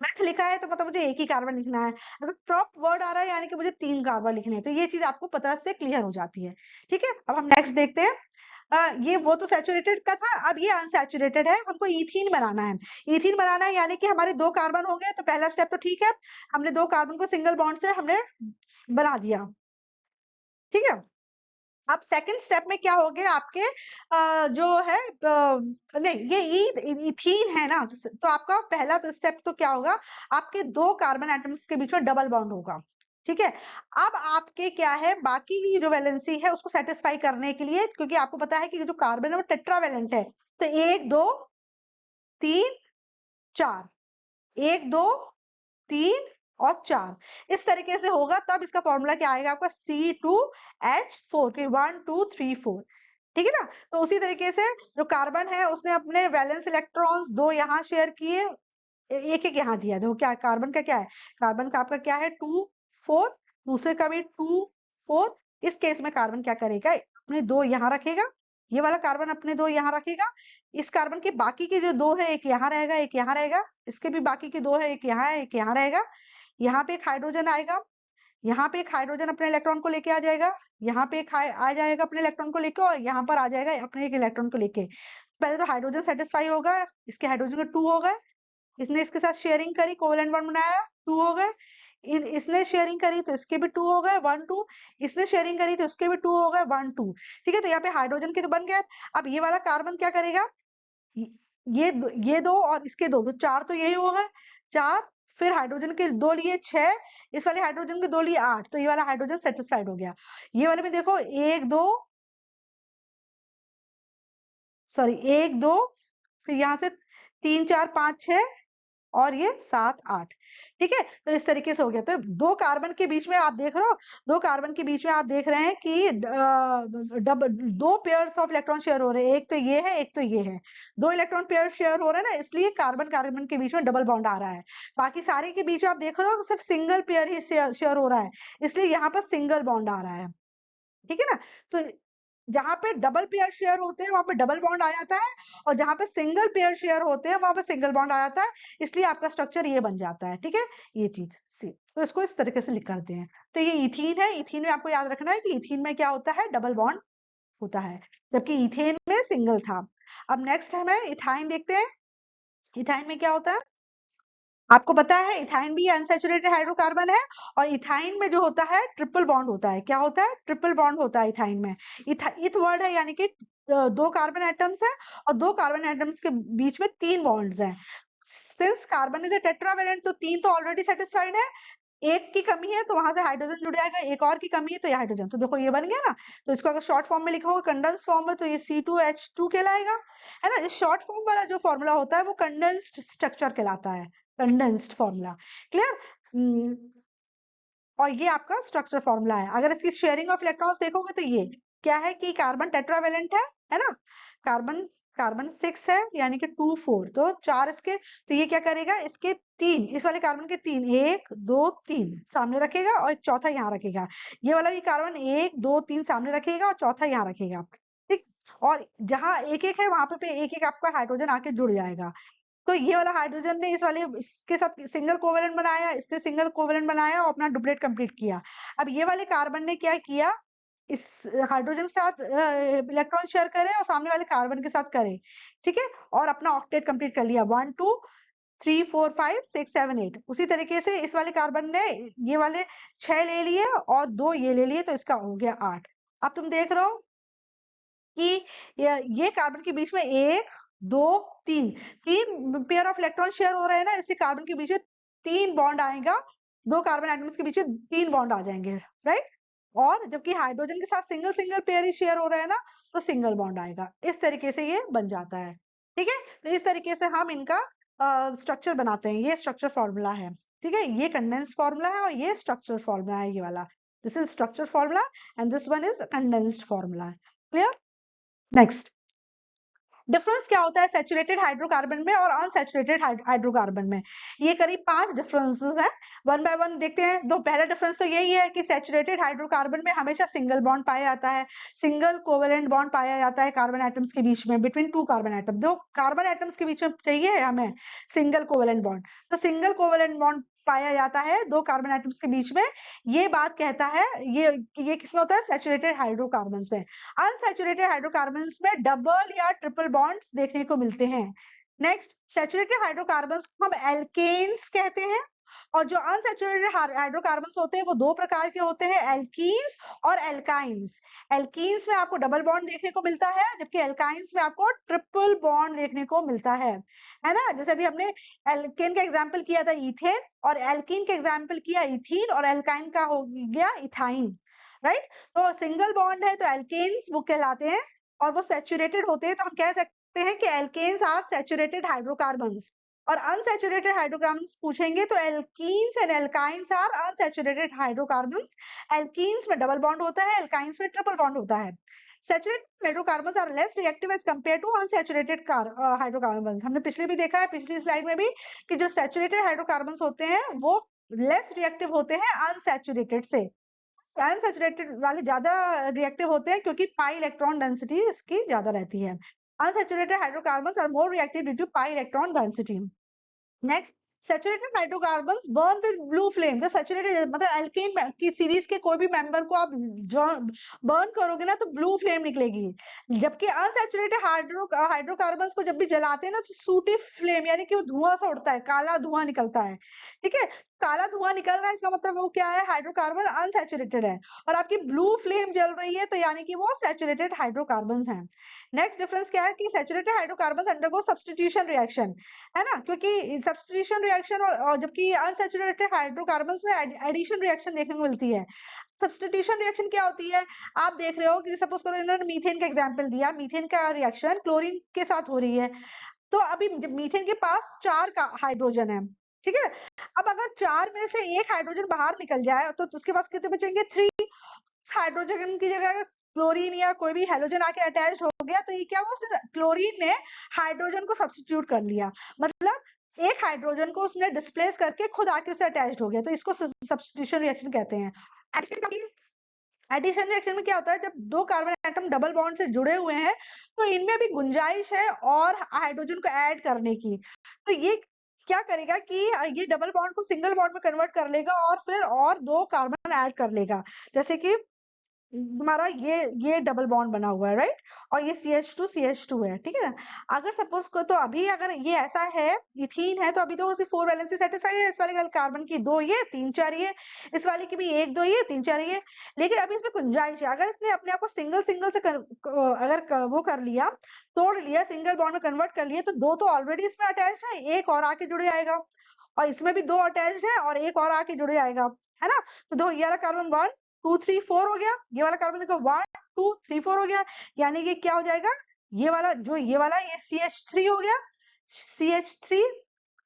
मेथ लिखा है तो मतलब मुझे 1 ही कार्बन लिखना है। अगर प्रॉप वर्ड आ रहा है यानी कि मुझे 3 कार्बन लिखने हैं। तो ये चीज आपको पता से क्लियर हो जाती है। ठीक है, अब हम नेक्स्ट देखते हैं। ये वो तो सैचुरेटेड का था, अब ये अनसैचुरेटेड है। हमको इथीन बनाना है। इथीन बनाना है यानी कि हमारे 2 कार्बन हो गए। तो पहला स्टेप तो ठीक है, हमने 2 कार्बन को सिंगल बॉन्ड से हमने बना दिया। ठीक है, अब सेकंड स्टेप में क्या हो गया आपके जो है नहीं ये इथीन है ना, तो आपका पहला तो स्टेप तो क्या होगा, आपके 2 कार्बन एटम्स के बीच में डबल बॉन्ड होगा। ठीक है, अब आपके क्या है बाकी की जो वैलेंसी है उसको सेटिस्फाई करने के लिए, क्योंकि आपको पता है कि जो कार्बन है वो टेट्रावैलेंट है, तो 1 2 3 4, 1 2 3 और 4 इस तरीके से होगा। तब इसका फॉर्मूला क्या आएगा आपका C2H4 के 1 2 3 4। ठीक है ना, तो उसी तरीके से जो कार्बन है उसने अपने वैलेंस इलेक्ट्रॉन्स 2 यहाँ शेयर किए, एक एक यहाँ दिया। देखो क्या कार्बन का क्या है, कार्बन का आपका क्या है 2 4, दूसरे का भी 2 4। इस केस में कार्बन क्या करेगा, अपने 2 यहाँ रखेगा, ये वाला कार्बन अपने 2 यहाँ रखेगा। इस कार्बन के बाकी के जो 2 है, एक यहाँ रहेगा एक यहाँ रहेगा, इसके भी बाकी के 2 है, एक यहाँ है एक यहाँ रहेगा। यहाँ पे एक हाइड्रोजन आएगा, यहाँ पे एक हाइड्रोजन अपने इलेक्ट्रॉन को लेके आ जाएगा, यहाँ पे एक आ जाएगा अपने इलेक्ट्रॉन को लेके, और यहाँ पर आ जाएगा अपने एक इलेक्ट्रॉन को लेके। पहले तो हाइड्रोजन सेटिस्फाई होगा, इसके हाइड्रोजन के 2 हो गए, इसने इसके साथ शेयरिंग करी, कोवेलेंट बॉन्ड बनाया, 2 हो गए। इसने शेयरिंग करी तो इसके भी 2 हो गए, 1 2। इसने शेयरिंग करी तो इसके भी 2 हो गए, 1 2। ठीक है, तो यहाँ पे हाइड्रोजन के तो बन गए। अब ये वाला कार्बन क्या करेगा, ये 2 और इसके 2 तो 4 तो यही हो गए 4। फिर हाइड्रोजन के 2 लिए 6, इस वाले हाइड्रोजन के 2 लिए 8, तो ये वाला हाइड्रोजन सेटिस्फाइड हो गया। ये वाले में देखो 1 2 सॉरी 1 2, फिर यहाँ से 3 4 5 6 और ये 7 8। ठीक है, तो इस तरीके से हो गया। तो 2 कार्बन के बीच में आप देख रहे हो, 2 कार्बन के बीच में आप देख रहे हैं कि 2 पेयर्स ऑफ इलेक्ट्रॉन शेयर हो रहे हैं, एक तो ये है एक तो ये है। 2 इलेक्ट्रॉन पेयर शेयर हो रहे हैं ना, इसलिए कार्बन कार्बन के बीच में डबल बॉन्ड आ रहा है। बाकी सारे के बीच में आप देख रहे हो सिर्फ सिंगल पेयर ही शेयर हो रहा है, इसलिए यहाँ पर सिंगल बॉन्ड आ रहा है। ठीक है ना, तो जहां पे डबल पेयर शेयर होते हैं वहां पे डबल बॉन्ड आ जाता है, और जहां पे सिंगल पेयर शेयर होते हैं वहां पे सिंगल बॉन्ड आ जाता है, इसलिए आपका स्ट्रक्चर ये बन जाता है। ठीक है, ये चीज सी, तो इसको इस तरीके से लिख करते हैं। तो ये इथीन है, इथीन में आपको याद रखना है कि इथीन में क्या होता है, डबल बॉन्ड होता है, जबकि इथेन में सिंगल था। अब नेक्स्ट हमें इथाइन देखते हैं। इथाइन में क्या होता है, आपको पता है इथाइन भी अनसैचुरेटेड हाइड्रोकार्बन है, और इथाइन में जो होता है ट्रिपल बॉन्ड होता है। क्या होता है, ट्रिपल बॉन्ड होता है इथाइन में। इथ वर्ड है यानी कि 2 कार्बन एटम्स है, और 2 कार्बन एटम्स के बीच में 3 बॉन्ड्स हैं। Since carbon is a tetravalent तो 3 तो ऑलरेडी सेटिस्फाइड है, एक की कमी है तो वहां से हाइड्रोजन जुड़ जाएगा, एक और की कमी है तो ये हाइड्रोजन, तो देखो ये बन गया ना। तो इसको अगर शॉर्ट फॉर्म में लिखा होगा कंडेंस फॉर्म में, तो ये C2H2 कहलाएगा, है ना। इस शॉर्ट फॉर्म वाला जो फॉर्मूला होता है वो कंडेंस्ड स्ट्रक्चर कहलाता है, कंडेंस्ड फॉर्मूला। क्लियर, और ये आपका स्ट्रक्चर फॉर्मूला है। अगर इसकी शेयरिंग ऑफ इलेक्ट्रॉन्स देखोगे तो ये क्या है कि कार्बन टेट्रावेलेंट है ना। कार्बन कार्बन 6 है यानी कि 2 4, तो 4 इसके, तो ये क्या करेगा, इसके 3, इस वाले कार्बन के 3 1 2 3 सामने रखेगा और एक चौथा यहाँ रखेगा। ये वाला भी कार्बन 1 2 3 सामने रखेगा और चौथा यहाँ रखेगा। ठीक, और जहां एक एक है वहां पे एक एक आपका हाइड्रोजन आके जुड़ जाएगा। तो ये वाला हाइड्रोजन ने इस वाले इसके साथ सिंगल कोवेलेंट बनाया, इसने सिंगल कोवेलेंट बनाया और अपना डुप्लेट कंप्लीट किया। अब ये वाले कार्बन ने क्या किया, इस हाइड्रोजन के साथ इलेक्ट्रॉन शेयर करे और सामने वाले कार्बन के साथ करे। ठीक है, और अपना ऑक्टेट कंप्लीट कर लिया, 1 2 3 4 5 6 7 8। उसी तरीके से इस वाले कार्बन ने ये वाले 6 ले लिए और 2 ये ले लिए, तो इसका हो गया 8। अब तुम देख रहे हो कि ये कार्बन के बीच में 1 2 3 3 पेयर ऑफ इलेक्ट्रॉन शेयर हो रहे हैं ना, इसलिए कार्बन के बीच में 3 बॉन्ड आएगा, 2 कार्बन एटम्स के बीच में 3 बॉन्ड आ जाएंगे, राइट। और जबकि हाइड्रोजन के साथ सिंगल सिंगल पेयर ही शेयर हो रहे हैं ना, तो सिंगल बॉन्ड आएगा। इस तरीके से ये बन जाता है। ठीक है, तो इस तरीके से हम इनका स्ट्रक्चर बनाते हैं। ये स्ट्रक्चर फॉर्मूला है। ठीक है, ये कंडेंस फॉर्मूला है और ये स्ट्रक्चर फॉर्मूला है, ये वाला। This is structure formula and this one is condensed formula. Clear, next difference क्या होता है सैचुरेटेड हाइड्रोकार्बन में और अनसैचुरेटेड हाइड्रोकार्बन में? ये करीब 5 डिफरेंसेस हैं, वन बाय वन देखते हैं। दो पहला डिफरेंस तो यही है कि सैचुरेटेड हाइड्रोकार्बन में हमेशा सिंगल बॉन्ड पाया जाता है, सिंगल कोवेलेंट बॉन्ड पाया जाता है कार्बन एटम्स के बीच में, बिटवीन टू कार्बन एटम। दो कार्बन एटम्स के बीच में चाहिए हमें सिंगल कोवेलेंट बॉन्ड, तो सिंगल कोवेलेंट बॉन्ड पाया जाता है दो कार्बन एटम्स के बीच में। ये बात कहता है ये किसमें होता है? सैचुरेटेड हाइड्रोकार्बन्स में। अनसैचुरेटेड हाइड्रोकार्बन्स में डबल या ट्रिपल बॉन्ड्स देखने को मिलते हैं। नेक्स्ट, सैचुरेटेड हाइड्रोकार्बन्स को हम एल्केन्स कहते हैं, और जो अनसैचुरेटेड हाइड्रोकार्बन्स होते हैं वो दो प्रकार के होते हैं, एल्कीन्स और एल्काइंस। एल्कीन्स में आपको डबल बॉन्ड देखने को मिलता है, जबकि एल्काइंस में आपको ट्रिपल बॉन्ड देखने को मिलता है ना? जैसे अभी हमने एल्केन का एग्जाम्पल किया था इथेन, और एल्कीन का एग्जाम्पल किया इथीन, और एल्काइन का हो गया इथाइन, राइट? तो सिंगल बॉन्ड है तो एल्केन्स वो कहलाते हैं, और वो सैचुरेटेड होते हैं तो हम कह सकते हैं कि एल्केन्स आर सैचुरेटेड हाइड्रोकार्बन्स। और अनसैचुरेटेड हाइड्रोकार्बन्स पूछेंगे तो alkenes and alkynes are unsaturated hydrocarbons. Alkenes में डबल बॉन्ड होता है, एल्काइंस में ट्रिपल बॉन्ड होता है। Saturated hydrocarbons are less reactive as compare to unsaturated hydrocarbons. हमने पिछले भी देखा है, पिछली स्लाइड में भी, कि जो सैचुरेटेड हाइड्रोकार्बन्स होते हैं वो लेस रिएक्टिव होते हैं अनसैचुरेटेड से। अनसैचुरेटेड वाले ज्यादा रिएक्टिव होते हैं क्योंकि पाई इलेक्ट्रॉन डेंसिटी इसकी ज्यादा रहती है। Unsaturated hydrocarbons are more reactive due to pi electron density. Next, saturated hydrocarbons burn with blue flame. जो सैचुरेटेड मतलब एल्केन की सीरीज के कोई भी मेंबर को आप जो बर्न करोगे ना तो ब्लू फ्लेम निकलेगी, जबकि अनसैचुरेटेड हाइड्रोकार्बन्स को जब भी जलाते हैं ना तो सूटी फ्लेम, यानी कि वो धुआं सा उड़ता है, काला धुआं निकलता है। ठीक है, काला धुआं निकल रहा है इसका मतलब वो क्या है? हाइड्रोकार्बन अनसैचुरेटेड है। और आपकी ब्लू फ्लेम जल रही है तो यानी कि वो सैचुरेटेड हाइड्रोकार्बन्स हैं। नेक्स्ट डिफरेंस क्या है कि saturated hydrocarbons undergo substitution reaction, है ना? क्योंकि सब्स्टिट्यूशन रिएक्शन और जबकि अनसैचुरेटेड हाइड्रोकार्बन्स में एडिशन रिएक्शन देखने को मिलती है। सब्स्टिट्यूशन रिएक्शन क्या होती है? आप देख रहे हो कि सपोज करो इन्होंने मीथेन का एग्जांपल दिया, मीथेन का रिएक्शन क्लोरीन के साथ हो रही है, तो अभी मीथेन के पास 4 का हाइड्रोजन है, ठीक है? अब अगर 4 में से एक हाइड्रोजन बाहर निकल जाए तो उसके पास कितने बचेंगे? 3। हाइड्रोजन की जगह क्लोरीन या कोई भी हेलोजन आके अटैच हो गया तो ये क्या हुआ? क्लोरीन ने हाइड्रोजन को सब्स्टिट्यूट कर लिया, मतलब एक हाइड्रोजन को उसने डिस्प्लेस करके खुद आके उससे अटैच हो गया, तो इसको सब्स्टिट्यूशन रिएक्शन कहते हैं। एडिशन रिएक्शन में क्या होता है? जब दो कार्बन एटम डबल बॉन्ड से जुड़े हुए हैं तो इनमें भी गुंजाइश है और हाइड्रोजन को ऐड करने की, तो ये क्या करेगा कि ये डबल बॉन्ड को सिंगल बॉन्ड में कन्वर्ट कर लेगा और फिर और दो कार्बन ऐड कर लेगा। जैसे कि हमारा ये डबल बॉन्ड बना हुआ है, राइट? और ये CH2 है, ठीक है ना? अगर सपोज को तो अभी अगर ये ऐसा है, इथीन है, तो अभी तो उसकी 4 वैलेंसी सेटिस्फाई है, इस वाले कार्बन की 2 ये 3 4 ये, इस वाले की भी 1 2 ये 3 4 ये। लेकिन अभी इसमें गुंजाइश है, अगर इसने अपने आप को सिंगल सिंगल से वो कर लिया, तोड़ लिया, सिंगल बॉन्ड में कन्वर्ट कर लिया, तो 2 तो ऑलरेडी इसमें अटैच है, एक और आके जुड़ जाएगा, और इसमें भी 2 अटैच है और एक और आके जुड़ जाएगा, है ना? तो दो ये वाला कार्बन 1 2 3 4 हो गया, ये वाला कार्बन देखो 1 2 3 4 हो गया, यानी कि क्या हो जाएगा? ये वाला ये CH3 हो गया, CH3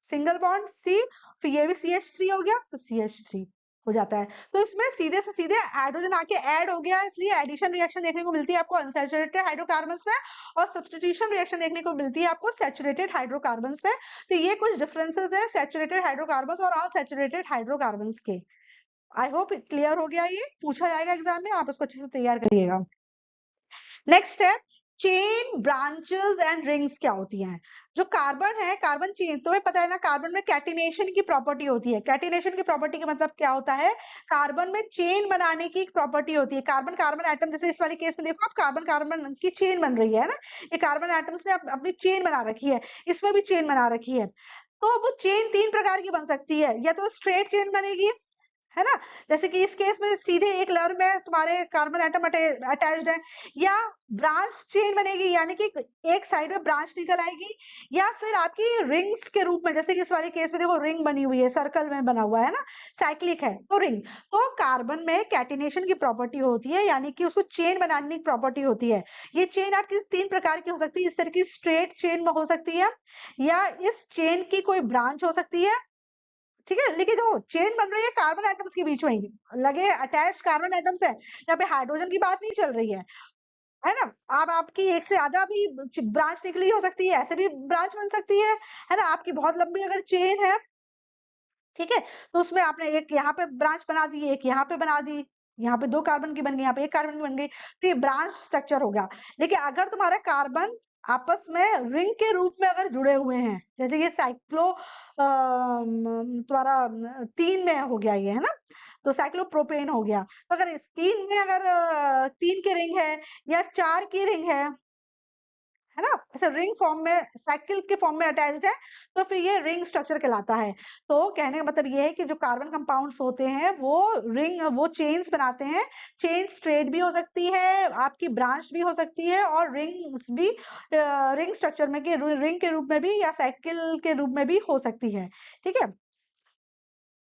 सिंगल बॉन्ड C, फिर ये भी CH3 हो गया तो CH3 हो जाता है। तो इसमें सीधे से सीधे हाइड्रोजन आके ऐड हो गया, इसलिए एडिशन रिएक्शन देखने को मिलती है आपको अनसैचुरेटेड हाइड्रोकार्बन्स में, और सब्स्टिट्यूशन रिएक्शन देखने को मिलती है आपको सैचुरेटेड हाइड्रोकार्बन्स में। तो ये कुछ डिफरेंसेस है सैचुरेटेड हाइड्रोकार्बन्स और अनसैचुरेटेड हाइड्रोकार्बन्स के। आई होप क्लियर हो गया, ये पूछा जाएगा एग्जाम में, आप इसको अच्छे से तैयार करिएगा। नेक्स्ट है चेन, ब्रांचेस एंड रिंग्स क्या होती हैं? जो कार्बन है, कार्बन चेन, तुम्हें पता है ना, कार्बन में कैटिनेशन की प्रॉपर्टी होती है। कैटिनेशन की प्रॉपर्टी का मतलब क्या होता है? कार्बन में चेन बनाने की एक प्रॉपर्टी होती है। कार्बन कार्बन एटम, जैसे इस वाले केस में देखो आप, कार्बन कार्बन की चेन बन रही है ना, ये कार्बन एटम्स ने अपनी चेन बना रखी है, इसमें भी चेन बना रखी है। तो वो चेन 3 प्रकार की बन सकती है, या तो स्ट्रेट चेन बनेगी, है ना, जैसे कि इस केस में सीधे एक लेयर में तुम्हारे कार्बन एटम अटैच्ड है, या ब्रांच चेन बनेगी, यानी कि एक साइड में ब्रांच निकल आएगी, या फिर आपकी रिंग्स के रूप में, जैसे कि इस वाले केस में देखो रिंग बनी हुई है, सर्कल में बना हुआ है ना, साइक्लिक है तो रिंग। तो कार्बन में कैटिनेशन की प्रॉपर्टी होती है, यानी कि उसको चेन बनाने की प्रॉपर्टी होती है। ये चेन आपकी 3 प्रकार की हो सकती है, इस तरह की स्ट्रेट चेन हो सकती है, या इस चेन की कोई ब्रांच हो सकती है, ठीक है। लेकिन जो चेन बन रही है कार्बन एटम्स के बीच में ही लगे अटैच कार्बन एटम्स है, यहाँ पे हाइड्रोजन की बात नहीं चल रही है। है ना? अब आपकी एक से ज्यादा भी ब्रांच निकली हो सकती है, ऐसे भी ब्रांच बन सकती है ना? आपकी बहुत लंबी अगर चेन है, ठीक है, तो उसमें आपने एक यहाँ पे ब्रांच बना दी, एक यहाँ पे बना दी, यहाँ पे 2 कार्बन की बन गई, यहाँ पे 1 कार्बन की बन गई, तो ये ब्रांच स्ट्रक्चर हो गया। लेकिन अगर तुम्हारा कार्बन आपस में रिंग के रूप में अगर जुड़े हुए हैं, जैसे ये साइक्लो तुम्हारा 3 में हो गया ये, है ना? तो साइक्लोप्रोपेन हो गया। तो अगर इस 3 में अगर 3 की रिंग है या 4 की रिंग है ना? ऐसे रिंग फॉर्म में, साइकिल के फॉर्म में अटैच्ड है, तो फिर ये रिंग स्ट्रक्चर कहलाता है। तो कहने का मतलब ये है कि जो कार्बन कंपाउंड्स होते हैं वो चेन्स बनाते हैं। चेन स्ट्रेट भी हो सकती है, आपकी ब्रांच भी हो सकती है, और रिंग्स भी रिंग स्ट्रक्चर में के रिंग के रूप में भी या साइकिल के रूप में भी हो सकती है। ठीक है।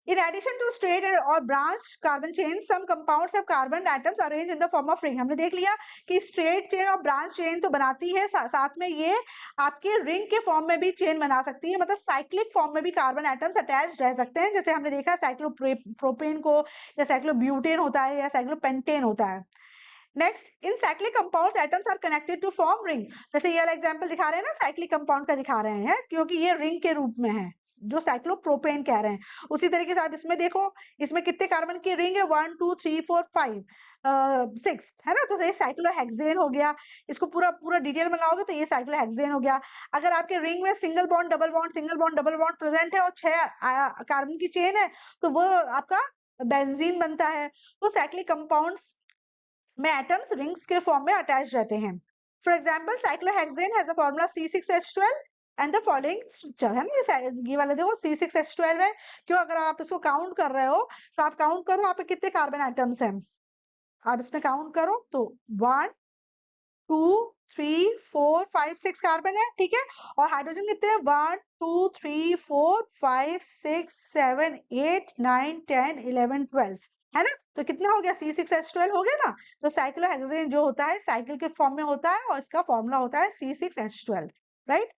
In addition to straight or branch carbon chains, some compounds have carbon atoms arranged in the form of ring. हमने देख लिया कि straight chain और branch chain तो बनाती है, साथ में ये आपके ring के form में भी chain बना सकती है, मतलब cyclic form में भी carbon atoms attached रह सकते हैं, जैसे हमने देखा cyclopropane को, या cyclobutane होता है, या cyclopentane होता है। Next, in cyclic compounds atoms are connected to form ring. जैसे ये वाला एग्जांपल दिखा रहे हैं ना, साइक्लिक कंपाउंड का दिखा रहे हैं, क्योंकि ये रिंग के रूप में है, जो साइक्लोप्रोपेन कह रहे हैं। उसी तरीके से आप इसमें देखो, इसमें कितने कार्बन की रिंग है, 1 2 3 4 5 6, है ना? तो ये साइक्लोहेक्सेन हो गया। इसको पूरा पूरा डिटेल में लाओगे तो ये साइक्लोहेक्सेन हो गया। अगर आपके रिंग में single bond double bond single bond double bond present है और 6 कार्बन की चेन है, तो वो आपका बेंजीन बनता है। तो साइक्लिक कंपाउंड्स में एटम्स रिंग्स के फॉर्म में अटैच रहते हैं। For example cyclohexane has the formula C6H12 and the following structure, है ना? ये वाला देखो C6H12 है। क्यों? अगर आप इसको काउंट कर रहे हो तो आप काउंट करो, आप पे कितने कार्बन एटम्स हैं, आप इसमें काउंट करो तो 1 2 3 4 5 6 कार्बन है, ठीक है। और हाइड्रोजन कितने हैं? 1 2 3 4 5 6 7 8 9 10 11 12, है ना? तो कितना हो गया? C6H12 हो गया ना? तो साइक्लोहेक्सेन जो होता है साइकिल के फॉर्म में होता है, और इसका फॉर्मूला होता है C6H12, right?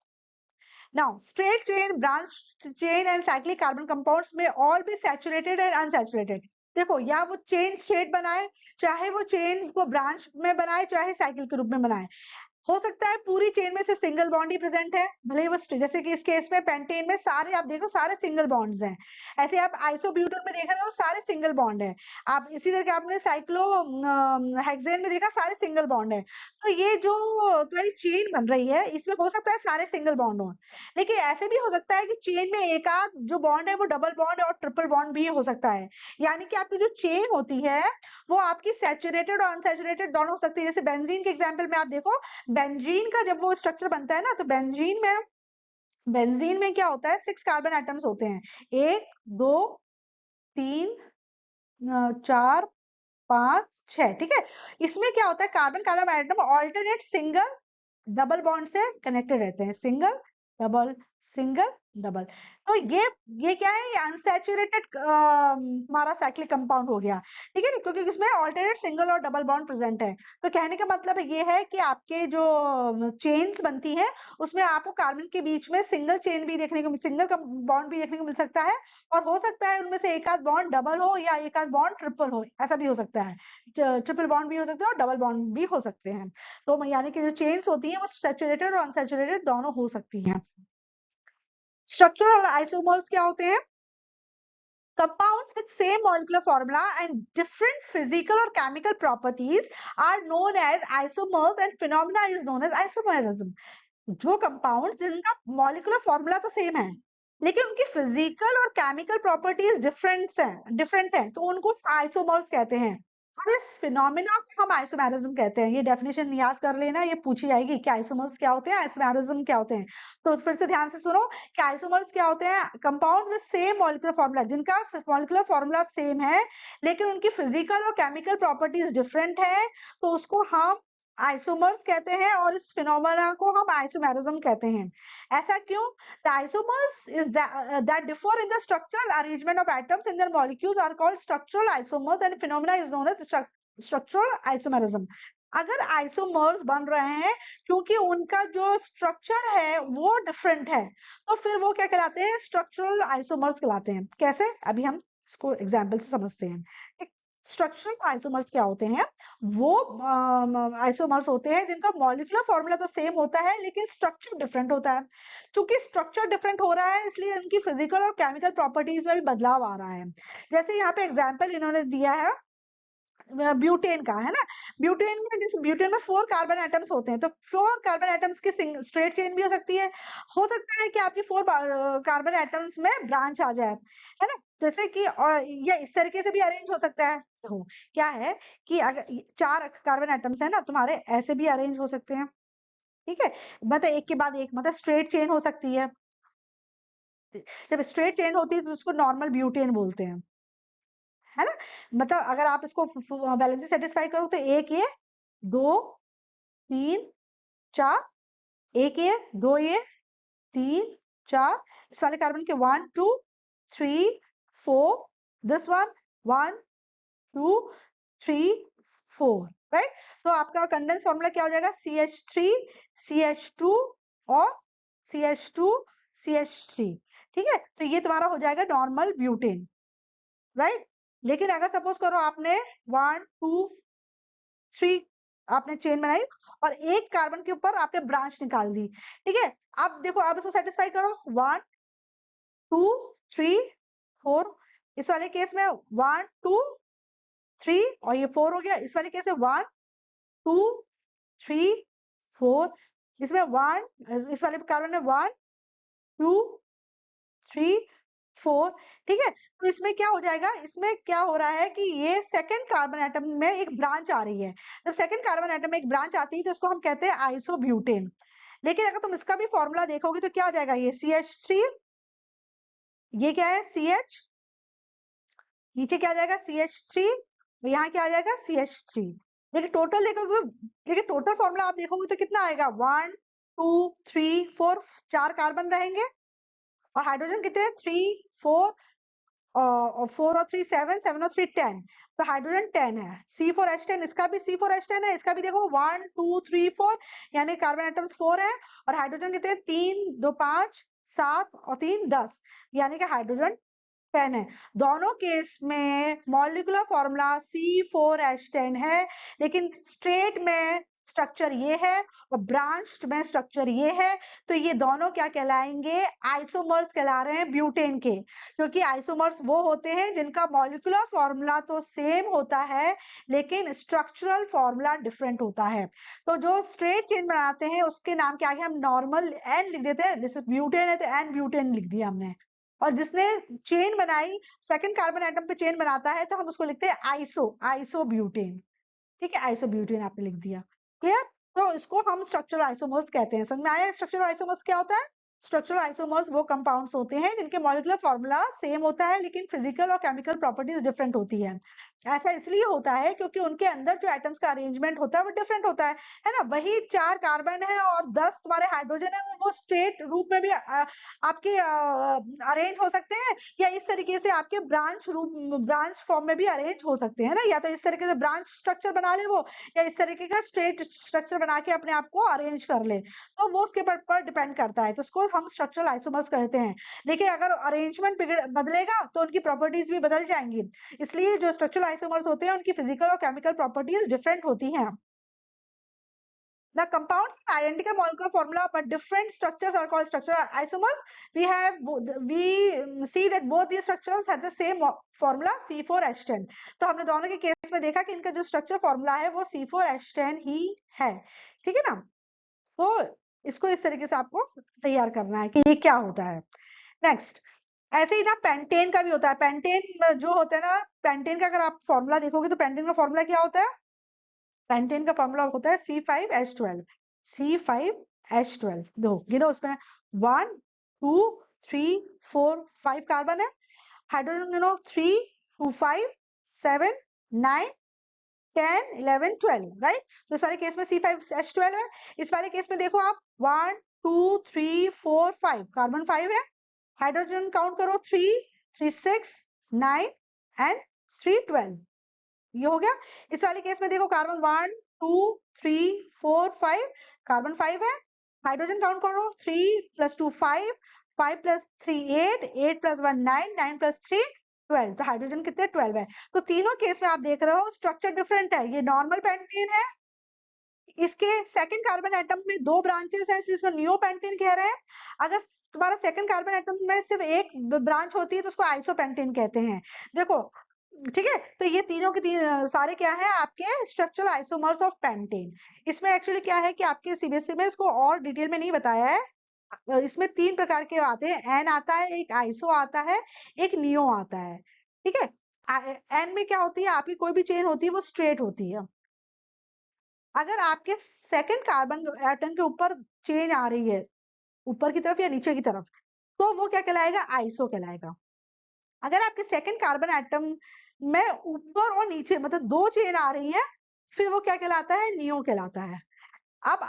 Now, straight chain, branch chain and cyclic carbon compounds may all be saturated and unsaturated. देखो, या वो चेन स्ट्रेट बनाए, चाहे वो चेन को ब्रांच में बनाए, चाहे साइकिल के रूप में बनाए। हो सकता है पूरी चेन में सिर्फ सिंगल बॉन्ड ही प्रेजेंट है, भले ही वो जैसे कि इस केस में पेंटेन में सारे आप देखो सारे सिंगल बॉन्ड्स हैं। ऐसे आप आइसोब्यूटेन में देख रहे हो सारे सिंगल बॉन्ड है। आप इसी तरह आपने साइक्लो हेक्सेन में देखा सारे सिंगल बॉन्ड है। तो ये जो तुम्हारी चेन बन रही है इसमें हो सकता है सारे सिंगल बॉन्ड हो, लेकिन ऐसे भी हो सकता है कि चेन में एक आध जो बॉन्ड है वो डबल बॉन्ड और ट्रिपल बॉन्ड भी हो सकता है। यानी कि आपकी जो चेन होती है वो आपकी सैचुरेटेड और अनसैचुरेटेड दोनों हो सकती है। जैसे बेंजीन के एग्जाम्पल में आप देखो, बेंजीन का जब वो स्ट्रक्चर बनता है ना, तो बेंजीन में क्या होता है? 6 कार्बन एटम्स होते हैं, 1 2 3 4 5 6, ठीक है। इसमें क्या होता है? Carbon carbon atom alternate single double bond से कनेक्टेड रहते हैं, सिंगल डबल सिंगल डबल। तो ये क्या है? ये अनसैचुरेटेड हमारा साइक्लिक कंपाउंड हो गया, ठीक है ना? क्योंकि इसमें ऑल्टरनेट सिंगल और डबल बॉन्ड प्रेजेंट है। तो कहने का मतलब ये है कि आपके जो चेन्स बनती हैं उसमें आपको कार्बन के बीच में सिंगल चेन भी देखने को, सिंगल बॉन्ड भी देखने को मिल सकता है, और हो सकता है उनमें से एक आध बॉन्ड डबल हो या एक आध बॉन्ड ट्रिपल हो, ऐसा भी हो सकता है। ट्रिपल बॉन्ड भी हो सकते हैं और डबल बॉन्ड भी हो सकते हैं। तो यानी कि जो चेन्स होती हैं वो सैचुरेटेड और अनसैचुरेटेड दोनों हो सकती हैं। स्ट्रक्चरल आइसोमर्स क्या होते हैं? Compounds with same molecular formula and different physical or chemical properties are known as isomers, and phenomena is known as isomerism. जो कंपाउंड जिनका मॉलिक्यूलर फॉर्मूला तो सेम है लेकिन उनकी फिजिकल और केमिकल प्रॉपर्टीज डिफरेंट है, तो उनको आइसोमर्स कहते हैं। और इस फिनोमिना को हम आइसोमेरिज्म कहते हैं। ये डेफिनेशन याद कर लेना, ये पूछी जाएगी कि आइसोमर्स क्या होते हैं, आइसोमेरिज्म क्या होते हैं। तो फिर से ध्यान से सुनो कि आइसोमर्स क्या होते हैं? Compound with same molecular formula, जिनका मॉलिक्यूलर फॉर्मूला सेम है लेकिन उनकी फिजिकल और केमिकल प्रॉपर्टीज डिफरेंट है, तो उसको हम आइसोमर्स कहते हैं, और इस फिनोमेना को हम आइसोमेरिज्म कहते हैं। ऐसा क्यों? The isomers is that differ in the structural arrangement of atoms in their molecules are called structural isomers, and phenomena is known as structural isomerism. अगर आइसोमर्स बन रहे हैं क्योंकि उनका जो स्ट्रक्चर है वो डिफरेंट है, तो फिर वो क्या कहलाते हैं? स्ट्रक्चरल आइसोमर्स कहलाते हैं। कैसे? अभी हम इसको एग्जाम्पल से समझते हैं। स्ट्रक्चरल आइसोमर्स क्या होते हैं? वो आइसोमर्स होते हैं जिनका मॉलिक्यूलर फॉर्मूला तो सेम होता है लेकिन स्ट्रक्चर डिफरेंट होता है। चूंकि स्ट्रक्चर डिफरेंट हो रहा है इसलिए उनकी फिजिकल और केमिकल प्रॉपर्टीज में भी बदलाव आ रहा है। जैसे यहाँ पे एग्जांपल इन्होंने दिया है ब्यूटेन का, है ना। ब्यूटेन में, जैसे ब्यूटेन में 4 कार्बन एटम्स होते हैं, तो 4 कार्बन एटम्स की स्ट्रेट चेन भी हो सकता है कि आपकी 4 कार्बन एटम्स में ब्रांच आ जाए, है ना। जैसे कि और ये इस तरीके से भी अरेंज हो सकता है। देखो क्या है कि अगर 4 कार्बन एटम्स है ना तुम्हारे, ऐसे भी अरेंज हो सकते हैं, ठीक है। मतलब एक के बाद एक, मतलब स्ट्रेट चेन हो सकती है। जब स्ट्रेट चेन होती है तो उसको नॉर्मल ब्यूटेन बोलते हैं, है ना। मतलब अगर आप इसको बैलेंस सेटिस्फाई करो तो एक ये, दो, तीन, चार, एक ये, दो ये, तीन, चार, इस वाले कार्बन के 1 2 3 4, दिस वन 1 2 3 4, राइट। तो आपका कंडेंस फॉर्मूला क्या हो जाएगा, CH3 CH2 और CH2 CH3, ठीक है। तो ये तुम्हारा हो जाएगा नॉर्मल ब्यूटेन, राइट। लेकिन अगर सपोज करो आपने 1 2 3 आपने चेन बनाई और एक कार्बन के ऊपर आपने ब्रांच निकाल दी, ठीक है। अब देखो, अब इसको सेटिस्फाई करो, 1 2 3 4, इस वाले केस में 1 2 3 और ये 4 हो गया। इस वाले केस में 1 2 3 4, इसमें 1, इस वाले कार्बन में 1 2 3 4, ठीक है। तो इसमें क्या हो जाएगा, इसमें क्या हो रहा है कि ये सेकंड कार्बन एटम में एक ब्रांच आ रही है। जब सेकंड कार्बन एटम में एक ब्रांच आती है तो इसको हम कहते हैं आइसोब्यूटेन। लेकिन अगर तुम इसका भी फॉर्मूला देखोगे तो क्या हो जाएगा, ये CH3, ये क्या है CH, नीचे क्या आ जाएगा CH3, यहाँ क्या आ जाएगा CH3। लेकिन टोटल देखोगे, लेकिन टोटल फॉर्मूला आप देखोगे तो कितना आएगा, 1 2 3 4, 4 कार्बन रहेंगे और हाइड्रोजन कितने, 3 4 और 4 और 3 7, 7 और 3 10, तो हाइड्रोजन 10 है। C4H10, इसका भी C4H10 है, इसका भी देखो 1 2 3 4, यानी कार्बन एटम्स 4 है और हाइड्रोजन कितने, 3 2 5 7 और 3 10, यानी कि हाइड्रोजन 10 है। दोनों केस में मॉलिक्यूलर फॉर्मूला C4H10 है, लेकिन स्ट्रेट में स्ट्रक्चर ये है और ब्रांच्ड में स्ट्रक्चर ये है। तो ये दोनों क्या कहलाएंगे, आइसोमर्स कहला रहे हैं ब्यूटेन के, क्योंकि आइसोमर्स वो होते हैं जिनका मॉलिक्यूलर फॉर्मूला तो सेम होता है लेकिन स्ट्रक्चरल फॉर्मूला डिफरेंट होता है। तो जो स्ट्रेट चेन बनाते हैं उसके नाम के आगे हम नॉर्मल एन लिख देते हैं, जैसे ब्यूटेन है तो एन ब्यूटेन लिख दिया हमने। और जिसने चेन बनाई, सेकंड कार्बन एटम पे चेन बनाता है तो हम उसको लिखते हैं आइसोब्यूटेन, ठीक है। आइसोब्यूटेन आपने लिख दिया, क्लियर। तो इसको हम स्ट्रक्चरल आइसोमर्स कहते हैं। समझ में आया स्ट्रक्चरल आइसोमर्स क्या होता है। स्ट्रक्चरल आइसोमर्स वो कंपाउंड्स होते हैं जिनके मॉलिक्यूलर फॉर्मूला सेम होता है लेकिन फिजिकल और केमिकल प्रॉपर्टीज डिफरेंट होती है। ऐसा इसलिए होता है क्योंकि उनके अंदर जो एटम्स का अरेंजमेंट होता है वो डिफरेंट होता है ना। वही 4 कार्बन है और 10 तुम्हारे हाइड्रोजन है, वो स्ट्रेट रूप में भी आपके अरेंज हो सकते हैं, या इस तरीके से आपके ब्रांच फॉर्म में भी अरेंज हो सकते हैं ना। या तो इस तरीके से ब्रांच स्ट्रक्चर बना ले वो, या इस तरीके का स्ट्रेट स्ट्रक्चर बना के अपने आप को अरेंज कर ले, तो वो उसके पर डिपेंड करता है। तो उसको हम स्ट्रक्चरल आइसोमर्स कहते हैं। लेकिन अगर अरेंजमेंट बदलेगा तो उनकी प्रॉपर्टीज भी बदल जाएंगी, इसलिए जो स्ट्रक्चरल आइसोमर्स होते हैं उनकी फिजिकल और केमिकल प्रॉपर्टीज डिफरेंट होती हैं। The compounds with identical molecular formula but different structures are called structural isomers. We see that both these structures have the same formula C4H10. तो हमने दोनों के केस में देखा कि इनका जो स्ट्रक्चर फॉर्मूला है वो C4H10 ही है, ठीक है ना। तो इसको इस तरीके से आपको तैयार करना है कि ये क्या होता है। नेक्स्ट, ऐसे ही ना पेंटेन का भी होता है। पेंटेन जो होता है ना, पेंटेन का अगर आप फॉर्मूला देखोगे तो पेंटेन का फॉर्मूला क्या होता है, पेंटेन का फॉर्मूला होता है C5H12। C5H12 दो गिनो, उसमें 1 2 3 4 5 कार्बन है। हाइड्रोजन गिनो 3 2 5 7 9 10 11 12, राइट। तो इस वाले केस में C5H12 है। इस वाले केस में देखो आप 1 2 3 4 5 कार्बन 5 है। हाइड्रोजन काउंट करो 3 3 6 9 एंड 3 12, ये हो गया। इस वाले केस में देखो कार्बन 1 2 3 4 5, कार्बन 5 है। हाइड्रोजन काउंट करो 3 + 2 5, 5 + 3 8, 8 + 1 9, 9 + 3 12, तो हाइड्रोजन कितने 12 है। तो तीनों केस में आप देख रहे हो स्ट्रक्चर डिफरेंट है। ये नॉर्मल पेंटेन है, इसके सेकंड कार्बन एटम में 2 ब्रांचेस है, इसलिए इसको नियोपेंटेन कह रहे हैं। अगर तुम्हारा सेकंड कार्बन एटम में सिर्फ एक ब्रांच होती है तो उसको आइसोपेंटेन कहते हैं। देखो, ठीक है, तो ये तीनों के सारे क्या है आपके स्ट्रक्चरल आइसोमर्स ऑफ पेंटेन। इसमें एक्चुअली क्या है कि आपके सीबीएसई में इसको और डिटेल में नहीं बताया है। इसमें 3 प्रकार के आते हैं, एन आता है, एक आइसो आता है, एक नियो आता है। ठीक है, एन में क्या होती है, आपकी कोई भी चेन होती है वो स्ट्रेट होती है। अगर आपके सेकंड कार्बन एटम के ऊपर चेन आ रही है, ऊपर की तरफ या नीचे की तरफ, तो वो क्या कहलाएगा, आइसो कहलाएगा। अगर आपके सेकंड कार्बन एटम में ऊपर और नीचे मतलब 2 चेन आ रही है, फिर वो क्या कहलाता है, नियो कहलाता है। अब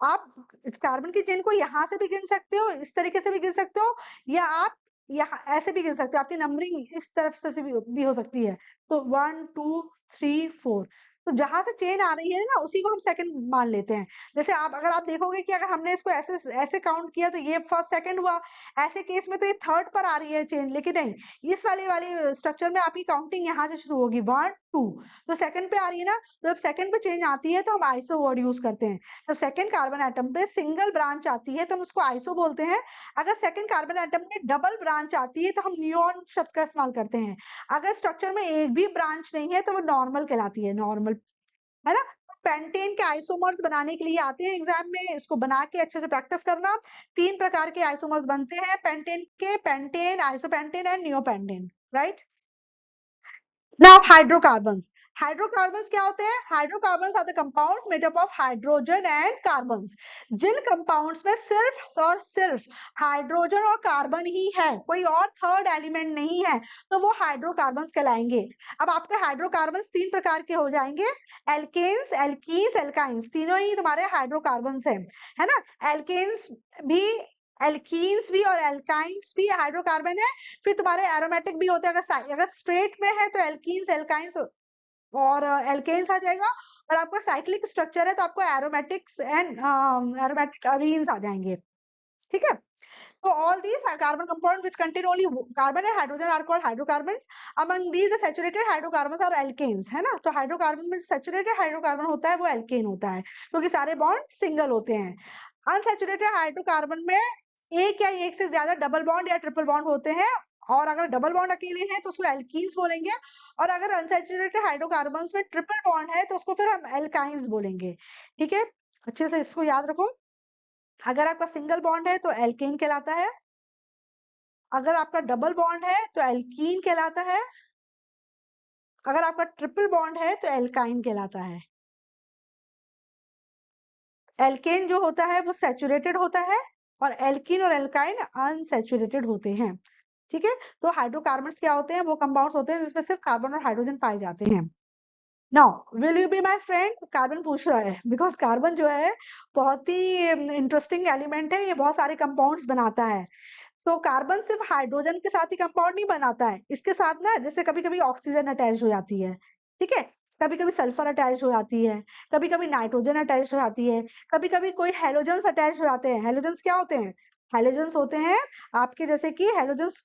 आप कार्बन की चेन को यहाँ से भी गिन सकते हो, इस तरीके से भी गिन सकते हो, या आप यहाँ ऐसे भी गिन सकते हो। आपकी नंबरिंग इस तरफ से भी हो सकती है। तो 1 2 3 4, तो जहां से चेन आ रही है ना उसी को हम सेकंड मान लेते हैं। जैसे अगर आप देखोगे कि अगर हमने इसको ऐसे ऐसे काउंट किया तो ये फर्स्ट सेकंड हुआ, ऐसे केस में तो ये थर्ड पर आ रही है चेन, लेकिन नहीं, इस वाली स्ट्रक्चर में आपकी काउंटिंग यहाँ से शुरू होगी 1 2, तो सेकंड पे आ रही है ना, तो जब सेकंड पे चेंज आती है तो हम आइसो वर्ड यूज करते हैं। जब सेकंड कार्बन एटम पे सिंगल ब्रांच आती है तो हम उसको आइसो बोलते हैं। अगर सेकंड कार्बन एटम में डबल ब्रांच आती है तो हम नियोन शब्द का इस्तेमाल करते हैं। अगर स्ट्रक्चर में एक भी ब्रांच नहीं है तो वो नॉर्मल कहलाती है, नॉर्मल, है ना। पेंटेन के आइसोमर्स बनाने के लिए आते हैं एग्जाम में, इसको बना के अच्छे से प्रैक्टिस करना। 3 प्रकार के आइसोमर्स बनते हैं पेंटेन के, pentane, isopentane and neopentane, right. Now hydrocarbons. Hydrocarbons क्या होते हैं? Hydrocarbons are the compounds made up of hydrogen and carbons. Jin compounds में सिर्फ और सिर्फ हाइड्रोजन और कार्बन ही है, कोई और थर्ड एलिमेंट नहीं है, तो वो हाइड्रोकार्बन्स कहलाएंगे। अब आपके हाइड्रोकार्बन्स 3 प्रकार के हो जाएंगे, एल्केन्स, एल्कीन्स, एल्काइंस, तीनों ही तुम्हारे हाइड्रोकार्बन्स हैं, है ना। एल्केन्स भी, एल्कीन्स भी और एल्काइंस भी हाइड्रोकार्बन है। फिर तुम्हारे एरोमेटिक भी होते हैं, अगर स्ट्रेट में है तो एल्कीन्स, एल्काइंस और एल्केन्स आ जाएगा। और आपका साइक्लिक स्ट्रक्चर है तो आपको एरोमेटिक्स एंड एरोमेटिक अरीन्स आ जाएंगे, ठीक है। So all these carbon compounds which contain only carbon and hydrogen are called hydrocarbons. Among these the saturated hydrocarbons are alkanes, है ना। तो हाइड्रोकार्बन में सैचुरेटेड हाइड्रोकार्बन होता है वो एल्केन होता है, क्योंकि सारे बॉन्ड सिंगल होते हैं। अनसैचुरेटेड हाइड्रोकार्बन में एक या एक से ज्यादा डबल बॉन्ड या ट्रिपल बॉन्ड होते हैं, और अगर डबल बॉन्ड अकेले हैं तो उसको एल्कीन्स बोलेंगे, और अगर अनसैचुरेटेड हाइड्रोकार्बन्स में ट्रिपल बॉन्ड है तो उसको फिर हम एल्काइंस बोलेंगे, ठीक है। अच्छे से इसको याद रखो। अगर आपका सिंगल बॉन्ड है तो एल्केन कहलाता है, अगर आपका डबल बॉन्ड है तो एल्कीन कहलाता है, अगर आपका ट्रिपल बॉन्ड है तो एल्काइन कहलाता है। एल्केन जो होता है वो सैचुरेटेड होता है, और एल्कीन और एल्काइन अनसैचुरेटेड होते हैं, ठीक है। तो हाइड्रोकार्बन्स क्या होते हैं, वो कंपाउंड्स होते हैं जिसमें सिर्फ कार्बन और हाइड्रोजन पाए जाते हैं। Now will you be my friend, carbon पूछ रहा है, बिकॉज कार्बन जो है बहुत ही इंटरेस्टिंग एलिमेंट है, ये बहुत सारे कंपाउंड्स बनाता है। तो कार्बन सिर्फ हाइड्रोजन के साथ ही कंपाउंड नहीं बनाता है, इसके साथ ना जैसे कभी कभी ऑक्सीजन अटैच हो जाती है, ठीक है, कभी कभी सल्फर अटैच हो जाती है, कभी कभी नाइट्रोजन अटैच हो जाती है, कभी कभी कोई हेलोजेंस अटैच हो जाते हैं। हेलोजेंस क्या होते हैं, हेलोजेंस होते हैं आपके जैसे कि हेलोजेंस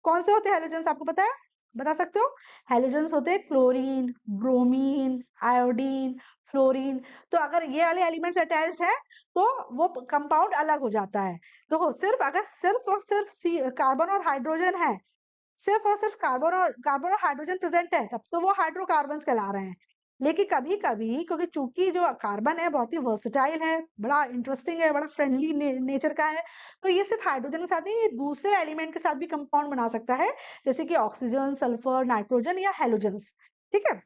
कौन से होते हैं, हेलोजेंस आपको पता है, बता सकते हो। हेलोजेंस होते हैं क्लोरीन, ब्रोमीन, आयोडीन, फ्लोरीन। तो अगर ये वाले एलिमेंट्स अटैच्ड है तो वो कंपाउंड अलग हो जाता है। देखो सिर्फ अगर सिर्फ और सिर्फ कार्बन और हाइड्रोजन है, सिर्फ और सिर्फ कार्बन और हाइड्रोजन प्रेजेंट है, तब तो वो हाइड्रोकार्बन्स कहला रहे हैं। लेकिन कभी कभी क्योंकि चूंकि जो कार्बन है बहुत ही वर्सेटाइल है, बड़ा इंटरेस्टिंग है, बड़ा फ्रेंडली नेचर का है, तो ये सिर्फ हाइड्रोजन के साथ नहीं, ये दूसरे एलिमेंट के साथ भी कंपाउंड बना सकता है, जैसे कि ऑक्सीजन, सल्फर, नाइट्रोजन या हेलोजेंस, ठीक है।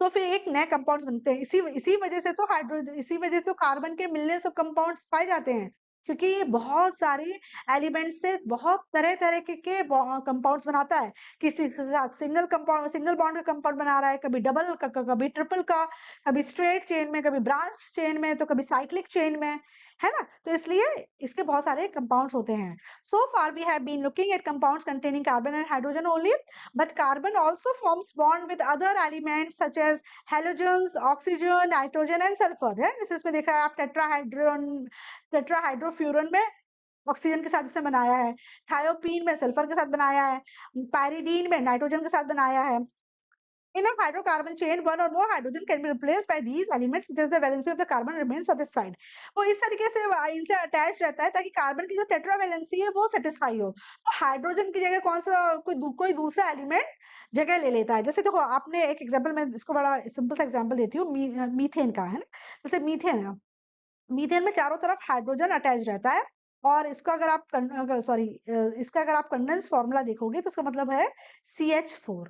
तो फिर एक नए कंपाउंड्स बनते हैं। इसी वजह से तो हाइड्रोजन, इसी वजह से तो कार्बन के मिलने से कंपाउंड्स पाए जाते हैं, क्योंकि ये बहुत सारे एलिमेंट से बहुत तरह तरह के कंपाउंड्स बनाता है। किसी के साथ सिंगल कंपाउंड, सिंगल बॉन्ड का कंपाउंड बना रहा है, कभी डबल का, कभी ट्रिपल का, कभी स्ट्रेट चेन में, कभी ब्रांच चेन में, तो कभी साइक्लिक चेन में, है ना। तो इसलिए इसके बहुत सारे कंपाउंड्स होते हैं। So far we have been looking at compounds containing carbon and hydrogen only, but carbon also forms bond with other elements such as halogens, oxygen, nitrogen and sulfur है। जैसे इसमें देखा है आप टेट्राहाइड्रोफ्यूरन में ऑक्सीजन के साथ इसे बनाया है, थायोपीन में सल्फर के साथ बनाया है, पायरीडीन में नाइट्रोजन के साथ बनाया है। In a hydrocarbon chain, one or more hydrogen can be replaced by these elements such as the valency of the carbon remains satisfied. वो इस तरीके से इनसे अटैच रहता है ताकि कार्बन की जो टेट्रा वैलेंसी है वो सेटिस्फाई हो। तो हाइड्रोजन की जगह कौन सा कोई दूसरा एलिमेंट जगह ले लेता है। जैसे देखो आपने एक एग्जांपल, मैं इसको बड़ा सिंपल सा एग्जांपल देती हूँ, मीथेन का, है ना। जैसे मीथेन है, मीथेन में चारों तरफ हाइड्रोजन अटैच रहता है, और इसका अगर आप सॉरी इसका अगर आप कंडेंस फॉर्मूला देखोगे तो इसका मतलब है CH4,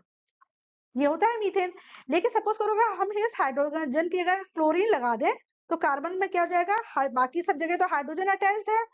ये होता है मीथेन। लेकिन सपोज करो अगर हम इस हाइड्रोजन की अगर क्लोरीन लगा दें तो कार्बन में क्या हो जाएगा, बाकी सब जगह तो हाइड्रोजन अटैच्ड है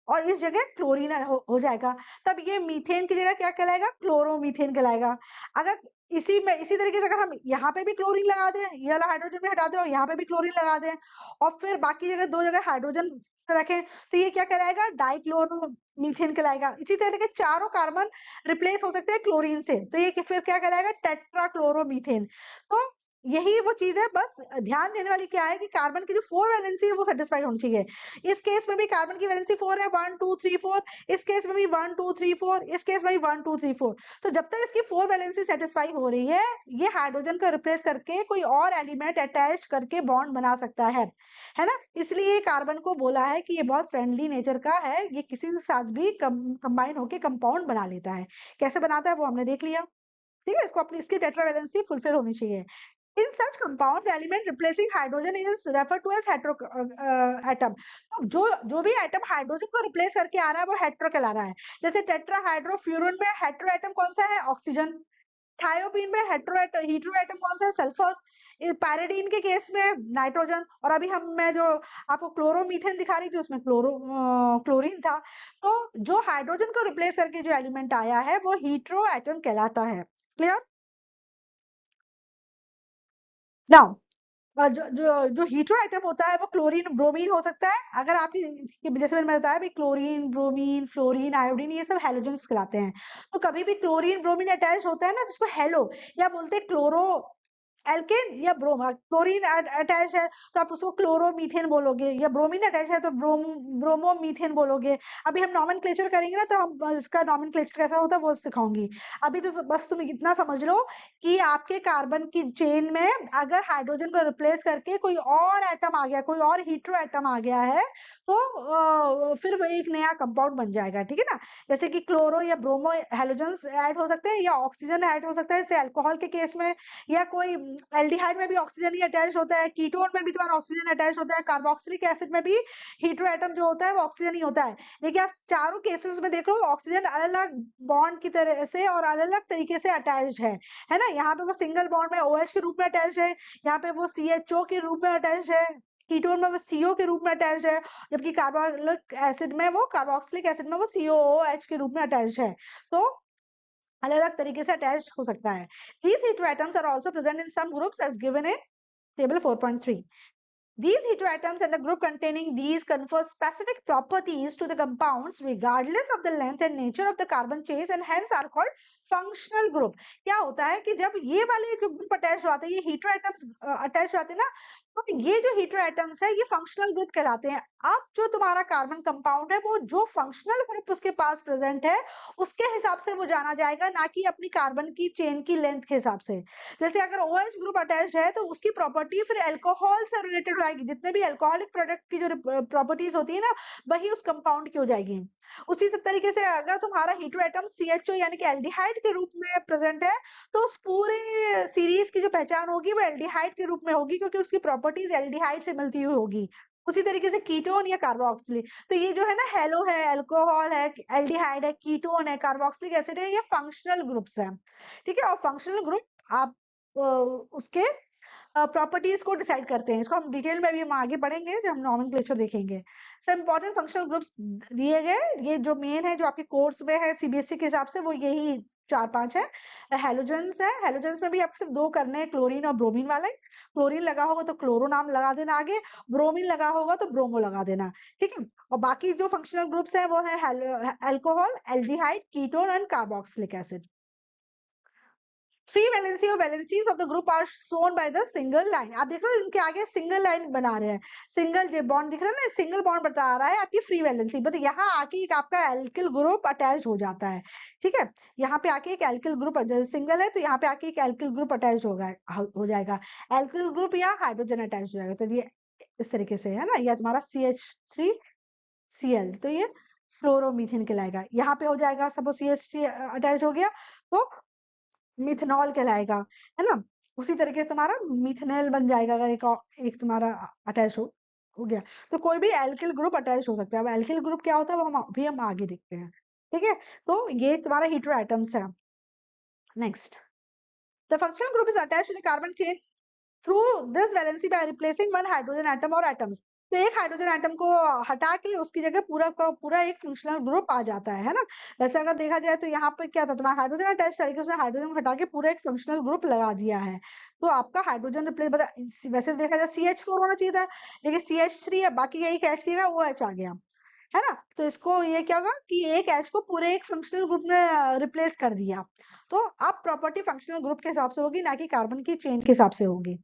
और इस जगह क्लोरीन हो जाएगा। तब ये मीथेन की जगह क्या कहलाएगा, क्लोरोमीथेन कहलाएगा। अगर इसी तरीके से अगर हम यहाँ पे भी क्लोरीन लगा दें, ये वाला हाइड्रोजन भी हटा दें और यहाँ पे भी क्लोरीन लगा दें और फिर बाकी जगह दो जगह हाइड्रोजन रखें तो ये क्या कहलाएगा, डाइक्लोरोमीथेन कहलाएगा। इसी तरह के चारों कार्बन रिप्लेस हो सकते हैं क्लोरीन से, तो ये फिर क्या कहलाएगा, टेट्राक्लोरोमीथेन। तो यही वो चीज है, बस ध्यान देने वाली क्या है कि कार्बन की जो 4 वैलेंसी है वो सेटिस्फाइड होनी चाहिए। इस केस में भी कार्बन की वैलेंसी 4 है, 1 2 3 4, इस केस में भी 1 2 3 4, इस केस में भी 1 2 3 4। तो जब तक इसकी 4 वैलेंसी सेटिस्फाई हो रही है, ये हाइड्रोजन को रिप्लेस करके कोई और एलिमेंट अटैच करके बॉन्ड बना सकता है ना। इसलिए कार्बन को बोला है कि ये बहुत फ्रेंडली नेचर का है, ये किसी के साथ भी कंबाइन होके कंपाउंड बना लेता है। कैसे बनाता है वो हमने देख लिया, ठीक है। इसको अपनी इसकी टेट्रा वैलेंसी फुलफिल होनी चाहिए। In such compounds, element replacing hydrogen is referred to as hetero atom. तो जो भी एटम हाइड्रोजन को रिप्लेस करके आ रहा है वो हेट्रो कहला रहा है। जैसे टेट्राहाइड्रोफ्यूरन में हेट्रो एटम कौन सा है, ऑक्सीजन। थायोपीन में हीट्रो एटम कौन सा है, सल्फर। पैराडीन के केस में नाइट्रोजन, और अभी मैं जो आपको क्लोरोमीथेन दिखा रही थी उसमें क्लोरीन था। तो जो हाइड्रोजन को रिप्लेस करके जो एलिमेंट आया है वो हीट्रो एटम कहलाता है। क्लियर नाउ, जो जो जो हीट्रो एटम होता है वो क्लोरीन ब्रोमीन हो सकता है। अगर आपकी जैसे मैंने बताया भी, क्लोरीन ब्रोमीन फ्लोरीन आयोडीन ये सब हैलोजेंस कहलाते हैं। तो कभी भी क्लोरीन ब्रोमीन अटैच होता है ना, जिसको हेलो या बोलते हैं क्लोरो एल्केन या ब्रोमा। क्लोरीन अटैच है तो आप उसको क्लोरोमीथेन बोलोगे, या ब्रोमीन अटैच है तो ब्रोमोमीथेन बोलोगे। अभी हम नॉमेनक्लेचर करेंगे ना तो हम इसका नॉमेनक्लेचर कैसा होता है वो सिखाऊंगी। अभी तो बस तुम इतना समझ लो कि आपके कार्बन की चेन में अगर हाइड्रोजन को रिप्लेस करके कोई और एटम आ गया, कोई और हीट्रो एटम आ गया है, तो फिर वो एक नया कंपाउंड बन जाएगा, ठीक है ना। जैसे कि क्लोरो या ब्रोमो हेलोजेंस ऐड हो सकते हैं, या ऑक्सीजन ऐड हो सकता है, जैसे अल्कोहल के केस में, या कोई एल्डिहाइड में भी ऑक्सीजन ही अटैच होता है, कीटोन में भी तुम्हारा ऑक्सीजन अटैच होता है, कार्बोक्सिलिक एसिड में भी हीट्रो एटम जो होता है वो ऑक्सीजन ही होता है। लेकिन आप चारों केसेस में देख लो ऑक्सीजन अलग अलग बॉन्ड की तरह से और अलग अलग तरीके से अटैच्ड है ना। यहाँ पे वो सिंगल बॉन्ड में OH के रूप में अटैच है, यहाँ पे वो CHO के रूप में अटैच है, कीटोन में वो CO के रूप में अटैच है, जबकि कार्बोक्सिलिक एसिड में वो COOH के रूप में अटैच है। तो अलग अलग तरीके से अटैच हो सकता है। These heteroatoms are also present in some groups as given in table 4.3. These heteroatoms and the group containing these confer specific properties to the compounds regardless of the length and nature of the carbon chains and hence are called functional group. क्या होता है कि जब ये वाले जो ग्रुप अटैच होते हैं, ये heteroatoms अटैच होते हैं ना, तो ये जो heteroatoms है ये functional group कहलाते हैं। अब जो तुम्हारा कार्बन कंपाउंड है वो जो फंक्शनल ग्रुप उसके पास प्रेजेंट है उसके हिसाब से वो जाना जाएगा, ना कि अपनी कार्बन की चेन की लेंथ के हिसाब से। जैसे अगर OH ग्रुप अटैच्ड है तो उसकी प्रॉपर्टी फिर अल्कोहल से रिलेटेड हो जाएगी, जितने भी अल्कोहलिक प्रोडक्ट की जो प्रॉपर्टीज होती है ना वही उस कंपाउंड की हो जाएगी। उसी तरीके से अगर तुम्हारा हीट्रो एटम CHO यानी कि एल्डिहाइड के रूप में प्रेजेंट है तो उस पूरे सीरीज की जो पहचान होगी वो एल्डिहाइड के रूप में होगी, क्योंकि उसकी प्रॉपर्टीज एल्डिहाइड से मिलती हुई होगी। उसी तरीके से कीटोन या कार्बोक्सिलिक, तो ये जो है ना हेलो है, अल्कोहल है, एल्डिहाइड है, कीटोन है, कार्बोक्सिलिक एसिड है, ये फंक्शनल ग्रुप्स हैं, ठीक है। और फंक्शनल ग्रुप आप उसके प्रॉपर्टीज को डिसाइड करते हैं। इसको हम डिटेल में भी हम आगे पढ़ेंगे जब हम नॉमेनक्लेचर देखेंगे। सब इंपॉर्टेंट फंक्शनल ग्रुप्स दिए गए, ये जो मेन है जो आपके कोर्स में है CBSE के हिसाब से वो यही 4-5 है। हेलोजेंस है, हेलोजेंस में भी आपको सिर्फ 2 करने हैं, क्लोरीन और ब्रोमीन वाले। क्लोरीन लगा होगा तो क्लोरो नाम लगा देना आगे, ब्रोमीन लगा होगा तो ब्रोमो लगा देना, ठीक है। और बाकी जो फंक्शनल ग्रुप्स है वो है alcohol, aldehyde, ketone and carboxylic acid. Free valency और valencies of the group are shown by the single line. आप देख रहे हो इनके आगे सिंगल लाइन बना रहे हैं, सिंगल जो बॉन्ड दिख रहा है ना, सिंगल बॉन्ड बता रहा है आपकी फ्री वैलेंसी, बट यहाँ आके एक आपका एल्किल ग्रुप अटैच हो जाता है। ठीक है, यहाँ पे आके एक एल्किल ग्रुप, जैसे सिंगल है तो यहाँ पे आके एक एल्किल ग्रुप अटैच हो जाएगा, एल्किल ग्रुप या हाइड्रोजन अटैच हो जाएगा। तो ये इस तरीके से है ना, यह तुम्हारा CH3Cl, तो ये फ्लोरोमीथेन कहलाएगा। यहाँ पे हो जाएगा सपोज CH3 अटैच हो गया तो मिथनॉल कहलाएगा, है ना। उसी तरीके से तुम्हारा मिथेनॉल बन जाएगा अगर एक तुम्हारा अटैच हो गया। तो कोई भी एल्किल ग्रुप अटैच हो सकता है। अब एल्किल ग्रुप क्या होता है वो हम आगे देखते हैं। ठीक है, तो ये तुम्हारा हीटेरो एटम्स है। Next, the functional group is attached to the carbon chain through this valency by replacing one hydrogen atom और एटम्स। तो एक हाइड्रोजन एटम को हटा के उसकी जगह पूरा का पूरा एक फंक्शनल ग्रुप आ जाता है ना। वैसे अगर देखा जाए तो यहाँ पे क्या था, तुम्हारा हाइड्रोजन अटैच था, लेकिन उसने हाइड्रोजन को हटा के पूरा एक फंक्शनल ग्रुप लगा दिया है। तो आपका हाइड्रोजन रिप्लेस, वैसे तो देखा जाए CH4 होना चाहिए था, लेकिन CH3 है, बाकी यही कैच किया OH आ गया, है ना। तो इसको ये क्या होगा कि एक H को पूरे एक फंक्शनल ग्रुप में रिप्लेस कर दिया। तो अब प्रॉपर्टी फंक्शनल ग्रुप के हिसाब से होगी, ना कि कार्बन की चेन के हिसाब से होगी।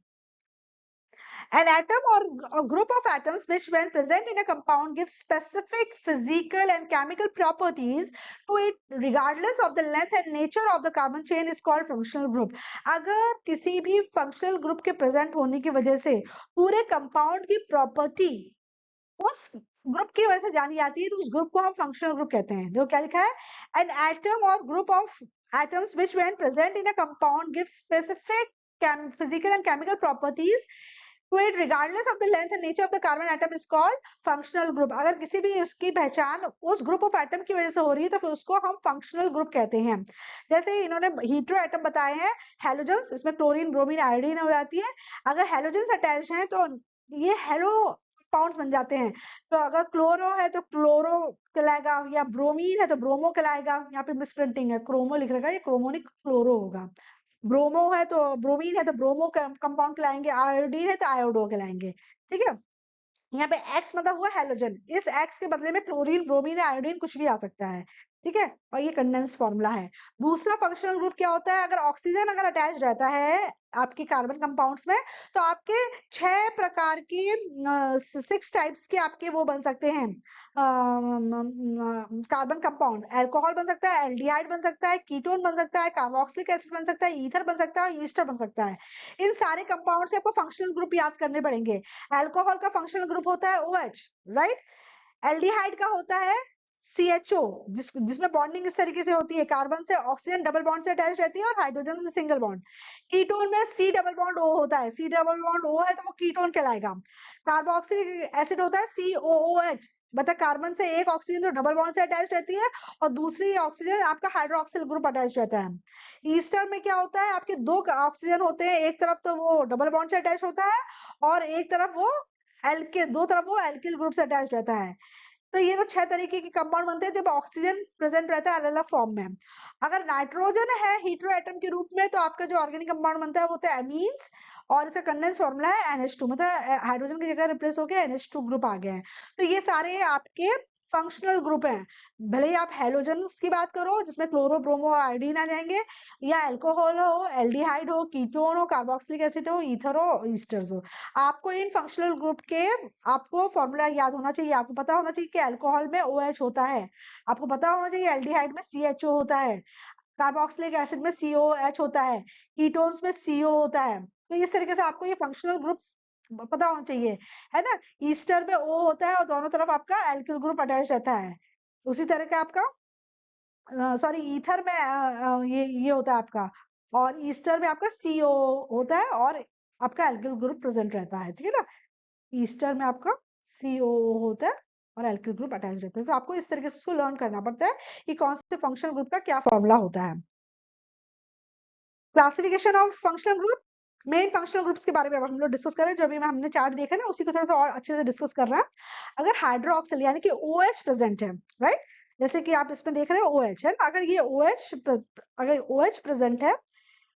An atom or a group of atoms which when present in a compound gives specific physical and chemical properties to it regardless of the length and nature of the carbon chain is called functional group। अगर किसी भी functional group के present होने की वजह से पूरे compound की property उस ग्रुप की वजह से जानी जाती है, तो उस ग्रुप को हम फंक्शनल ग्रुप कहते हैं। जो क्या लिखा है, एन एटम और group of atoms which when present in a compound give specific physical and chemical properties to it regardless of the length and nature of the carbon atom is called functional group। अगर किसी भी उसकी पहचान उस ग्रुप ऑफ एटम की वजह से हो रही है तो फिर उसको हम फंक्शनल ग्रुप कहते हैं। जैसे इन्होंने हीटेरो एटम बताए हैं, हैलोजेंस, इसमें क्लोरीन ब्रोमीन आयोडीन हो जाती है। अगर हैलोजेंस अटैच हैं तो ये हेलो कंपाउंड्स बन जाते हैं। तो अगर क्लोरो है तो क्लोरो कहलाएगा, या ब्रोमीन है तो ब्रोमो कहलाएगा। यहाँ पे मिसप्रिंटिंग है, क्रोमो लिख रखा है, ये क्रोमोनिक क्लोरो होगा। ब्रोमो है तो ब्रोमीन है तो ब्रोमो कंपाउंड कहलाएंगे, आयोडीन है तो आयोडो कहलाएंगे। ठीक है, यहाँ पे एक्स मतलब हुआ हैलोजन, इस एक्स के बदले में क्लोरीन ब्रोमीन आयोडीन कुछ भी आ सकता है। ठीक है, और ये कंडेंस फॉर्मूला है। दूसरा फंक्शनल ग्रुप क्या होता है, अगर ऑक्सीजन अगर अटैच रहता है आपकी कार्बन कंपाउंड्स में, तो आपके 6 प्रकार के 6 टाइप्स के आपके वो बन सकते हैं कार्बन कंपाउंड। अल्कोहल बन सकता है, एल्डिहाइड बन सकता है, कीटोन बन सकता है, कार्बोक्सिलिक एसिड बन सकता है, ईथर बन सकता है और ईस्टर बन सकता है। इन सारे कंपाउंड से आपको फंक्शनल ग्रुप याद करने पड़ेंगे। अल्कोहल का फंक्शनल ग्रुप होता है OH, राइट। एल्डिहाइड का होता है CHO, जिसमें बॉन्डिंग इस तरीके से होती है, कार्बन से ऑक्सीजन डबल बॉन्ड से अटैच रहती है और हाइड्रोजन से सिंगल बॉन्ड। कीटोन में C डबल बॉन्ड O होता है, C डबल बॉन्ड O है तो वो कीटोन कहलाएगा। कार्बोक्सिलिक एसिड होता है COOH, मतलब कार्बन से एक ऑक्सीजन तो डबल बॉन्ड से अटैच रहती है और दूसरी ऑक्सीजन आपका हाइड्रोक्सिल ग्रुप अटैच रहता है। ईस्टर में क्या होता है, आपके 2 ऑक्सीजन होते हैं, एक तरफ तो वो डबल बॉन्ड से अटैच होता है और एक तरफ वो दो तरफ वो एल्किल ग्रुप से अटैच रहता है। तो ये तो 6 तरीके के कंपाउंड बनते हैं जब ऑक्सीजन प्रेजेंट रहता है अलग अलग फॉर्म में। अगर नाइट्रोजन है हीटेरो एटम के रूप में, तो आपका जो ऑर्गेनिक कंपाउंड बनता है वो होता है एमीन्स, और इसका कंडेंस फॉर्मूला है NH2, मतलब हाइड्रोजन की जगह रिप्लेस होकर NH2 ग्रुप आ गया है। तो ये सारे आपके फंक्शनल ग्रुप हैं। भले ही आप हेलोजन की बात करो जिसमें क्लोरो ब्रोमो आयोडीन आ जाएंगे, या अल्कोहल हो, एल्डिहाइड हो, कीटोन हो, कार्बोक्सिलिक एसिड हो, ईथर हो, ईस्टर्स हो, आपको इन फंक्शनल ग्रुप के आपको फॉर्मूला याद होना चाहिए। आपको पता होना चाहिए कि अल्कोहल में OH होता है, आपको पता होना चाहिए एल्डिहाइड में CHO होता है, कार्बोक्सिलिक एसिड में COH होता है, कीटोन्स में CO होता है। तो इस तरीके से आपको ये फंक्शनल ग्रुप पता होना चाहिए, है ना। ईस्टर में O होता है और दोनों तरफ आपका एल्किल ग्रुप अटैच रहता है। उसी तरह का आपका सॉरी ईथर में ये होता है आपका, और ईस्टर में आपका CO होता है और आपका एल्किल ग्रुप प्रेजेंट रहता है। ठीक है ना, ईस्टर में आपका CO होता है और एल्किल ग्रुप अटैच रहता है। तो आपको इस तरीके से उसको लर्न करना पड़ता है कि कौन से फंक्शनल ग्रुप का क्या फॉर्मूला होता है। Classification of functional group, main functional groups के बारे में अब हम लोग डिस्कस कर रहे हैं। जो अभी हमने चार्ट देखा ना उसी को थोड़ा सा और अच्छे से डिस्कस कर रहे हैं। अगर हाइड्रोक्सिल यानी कि OH प्रेजेंट है, राइट, जैसे कि आप इसमें देख रहे हो OH है ना, अगर ये OH अगर OH प्रेजेंट है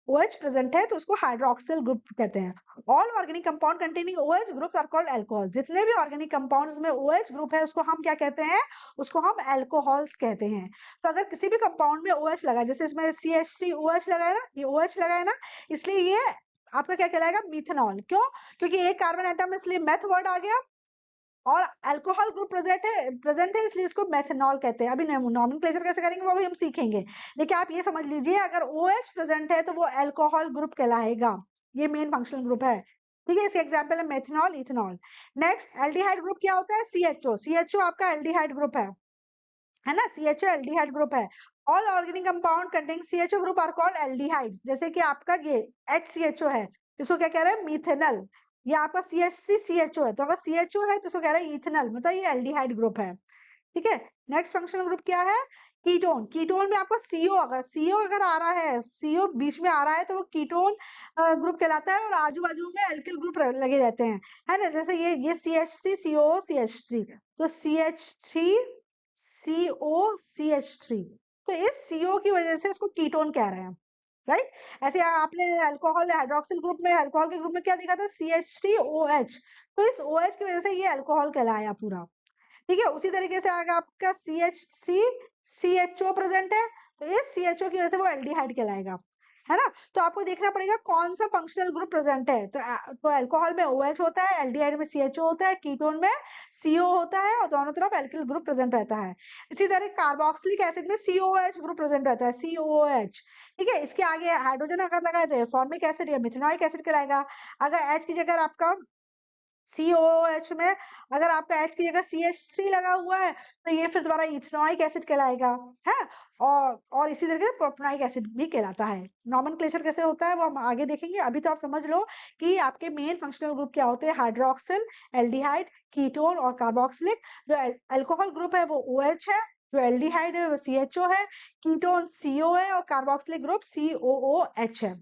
OH प्रेजेंट है तो उसको हाइड्रोक्सिल ग्रुप कहते हैं। All organic compound containing OH groups are called alcohol. जितने भी ऑर्गेनिक कंपाउंड्स में OH ग्रुप है उसको हम क्या कहते हैं? उसको हम अल्कोहल्स कहते हैं। तो अगर किसी भी कंपाउंड में OH लगा है, जैसे इसमें CH3OH लगा है ना, ये OH लगा है ना, इसलिए ये आपका क्या कहलाएगा? मिथेनॉल। क्यों? क्योंकि एक कार्बन एटम, इसलिए मेथ वर्ड आ गया, और अल्कोहल ग्रुप प्रेजेंट है इसलिए इसको मेथनॉल कहते हैं। अभी नॉमेनक्लेचर कैसे करेंगे वो भी हम सीखेंगे, लेकिन आप ये समझ लीजिए अगर OH प्रेजेंट है तो वो अल्कोहल ग्रुप कहलाएगा। ये मेन फंक्शनल ग्रुप है, ठीक है। इसके एग्जांपल है methanol, ethanol. Next aldehyde group क्या होता है? CHO आपका एल्डिहाइड ग्रुप है ना, CHO एल्डिहाइड ग्रुप है। All organic compound containing CHO group are called aldehydes. जैसे कि आपका ये HCHO है, इसको क्या कह रहे हैं? मिथेनल। ये आपका CH3CHO है, तो अगर CHO है तो इसको कह रहे हैं इथेनल, मतलब ये एल्डिहाइड ग्रुप है, ठीक है। नेक्स्ट फंक्शनल ग्रुप क्या है? कीटोन। कीटोन में आपको CO अगर आ रहा है, CO बीच में आ रहा है तो वो कीटोन ग्रुप कहलाता है, और आजू बाजू में एल्किल ग्रुप लगे रहते हैं, है ना। जैसे ये CH3 CO CH3, तो CH3 COCH3, तो इस CO की वजह से इसको कीटोन कह रहे हैं, राइट। ऐसे आपने अल्कोहल हाइड्रोक्सिल ग्रुप में, अल्कोहल के ग्रुप में क्या दिखा था? CH3OH, तो इस OH की वजह से ये अल्कोहल कहलाया पूरा, ठीक है। उसी तरीके से आगे आपका CH3 CHO प्रेजेंट है, तो इस CHO की वजह से वो एल्डिहाइड कहलाएगा, है ना। तो आपको देखना पड़ेगा कौन सा फंक्शनल ग्रुप प्रेजेंट है। तो अल्कोहल में OH होता है, एल्डिहाइड में CHO होता है, कीटोन में CO होता है, और दोनों तरफ एल्किल ग्रुप प्रेजेंट रहता है। इसी तरह कार्बोक्सिलिक एसिड में COOH ग्रुप प्रेजेंट रहता है, COOH, ठीक है। इसके आगे हाइड्रोजन अगर लगाए तो फॉर्मिक एसिड या मिथेनॉइक एसिड कहलाएगा। अगर H की जगह आपका COOH में अगर आपका H की जगह CH3 लगा हुआ है तो ये फिर दोबारा इथेनॉइक एसिड कहलाएगा, है। और इसी तरीके से प्रोपेनॉइक एसिड भी कहलाता है। नॉमेनक्लेचर कैसे होता है वो हम आगे देखेंगे, अभी तो आप समझ लो कि आपके मेन फंक्शनल ग्रुप क्या होते हैं? हाइड्रोक्सिल, एल्डिहाइड, कीटोन और कार्बोक्सिलिक। जो अल्कोहल ग्रुप है वो OH है, जो एल्डिहाइड है वो CHO है, कीटोन CO है, और कार्बोक्सिलिक ग्रुप COOH है।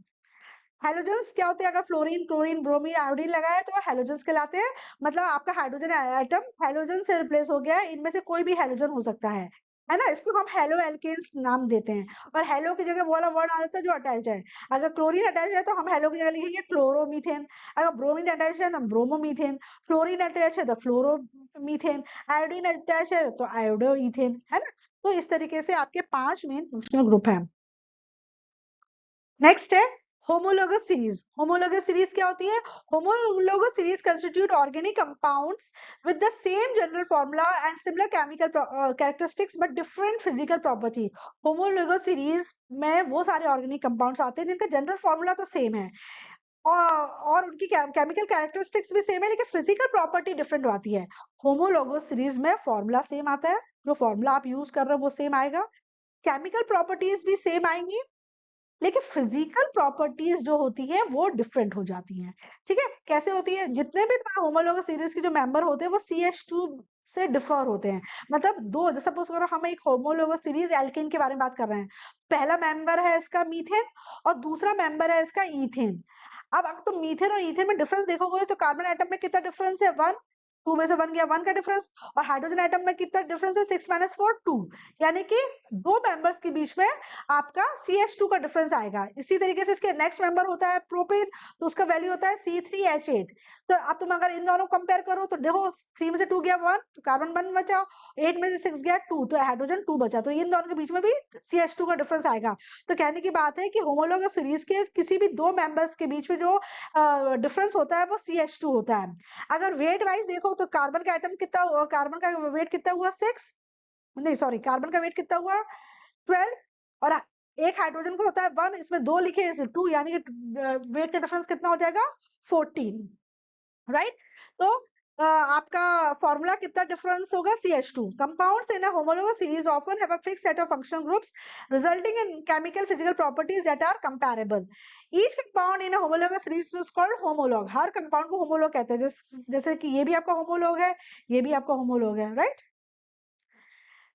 हेलोजेंस क्या होते हैं? अगर फ्लोरीन, क्लोरीन, ब्रोमीन, आयोडीन लगा है तो वो हेलोजेंस कहलाते हैं। मतलब आपका हाइड्रोजन एटम हेलोजन से रिप्लेस हो गया है, इनमें से कोई भी हेलोजन हो सकता है ना। इसको हम हेलो एल्केन्स नाम देते हैं, और हेलो की जगह वो वाला वर्ड आ जाता है जो अटैच है। अगर क्लोरीन अटैच है तो हम हेलो की जगह लिखेंगे क्लोरोमीथेन। अगर ब्रोमीन अटैच है तो ब्रोमोमीथेन, फ्लोरीन अटैच है तो फ्लोरोमीथेन, आयोडीन अटैच है तो आयोडोइथेन, है ना। तो इस तरीके से आपके 5 मेन फंक्शनल ग्रुप है। नेक्स्ट है होमोलोगस सीरीज। होमोलोगस सीरीज क्या होती है? Homologous series constitute organic compounds with the same general formula and similar chemical characteristics but different physical property. Homologous series में वो सारे ऑर्गेनिक कंपाउंड्स आते हैं जिनका जनरल फॉर्मूला तो सेम है, और उनकी केमिकल कैरेक्टरिस्टिक्स भी सेम है, लेकिन फिजिकल प्रॉपर्टी डिफरेंट आती है। होमोलोगस सीरीज में फॉर्मूला सेम आता है, जो फॉर्मूला आप यूज कर रहे हो वो सेम आएगा, केमिकल प्रॉपर्टीज भी सेम आएंगी, लेकिन फिजिकल प्रॉपर्टीज जो होती है वो डिफरेंट हो जाती हैं, ठीक है। कैसे होती है? जितने भी होमोलोगस सीरीज के जो मेंबर होते हैं वो CH2 से डिफर होते हैं। मतलब दो, जैसे सपोज करो हम एक होमोलोगस सीरीज एल्केन के बारे में बात कर रहे हैं, पहला मेंबर है इसका मीथेन और दूसरा मेंबर है इसका ईथेन। अब अगर तुम मीथेन और ईथेन में डिफरेंस देखोगे तो कार्बन एटम में कितना डिफरेंस है? 1, 2 में से 1 गया, 1 का डिफरेंस। और हाइड्रोजन एटम में कितना डिफरेंस है? 6 - 4 2, यानी कि दो मेंबर्स के बीच में आपका CH2 का डिफरेंस आएगा। इसी तरीके से इसके नेक्स्ट मेंबर होता है प्रोपेन, तो उसका वैल्यू होता है C3H8। तो अब तुम अगर इन दोनों कंपेयर करो तो देखो 3 में से 2 गया 1, तो कार्बन 1 बचा, 8 में से 6 गया 2, तो हाइड्रोजन 2 बचा, तो इन दोनों के बीच में भी CH2 का डिफरेंस आएगा। तो कहने की बात है कि होमोलोगस सीरीज के किसी भी दो मेंबर्स के बीच में जो डिफरेंस होता है वो CH2 होता है। अगर वेट वाइज देखो तो कार्बन का एटम कितना, कार्बन का वेट कितना हुआ? 6, नहीं सॉरी, कार्बन का वेट कितना हुआ? 12, और एक हाइड्रोजन को होता है 1, इसमें 2 लिखे 2, यानी कि वेट का डिफरेंस कितना हो जाएगा? 14, राइट। तो आपका फॉर्मूला कितना डिफरेंस होगा? CH2। Compounds in a homologous series often have a fixed set of functional groups resulting in chemical physical properties that are comparable. Each compound in a homologous series is called homologue. हर कंपाउंड को होमोलॉग कहते हैं, जैसे कि ये भी आपका होमोलॉग है, ये भी आपका होमोलॉग है, right.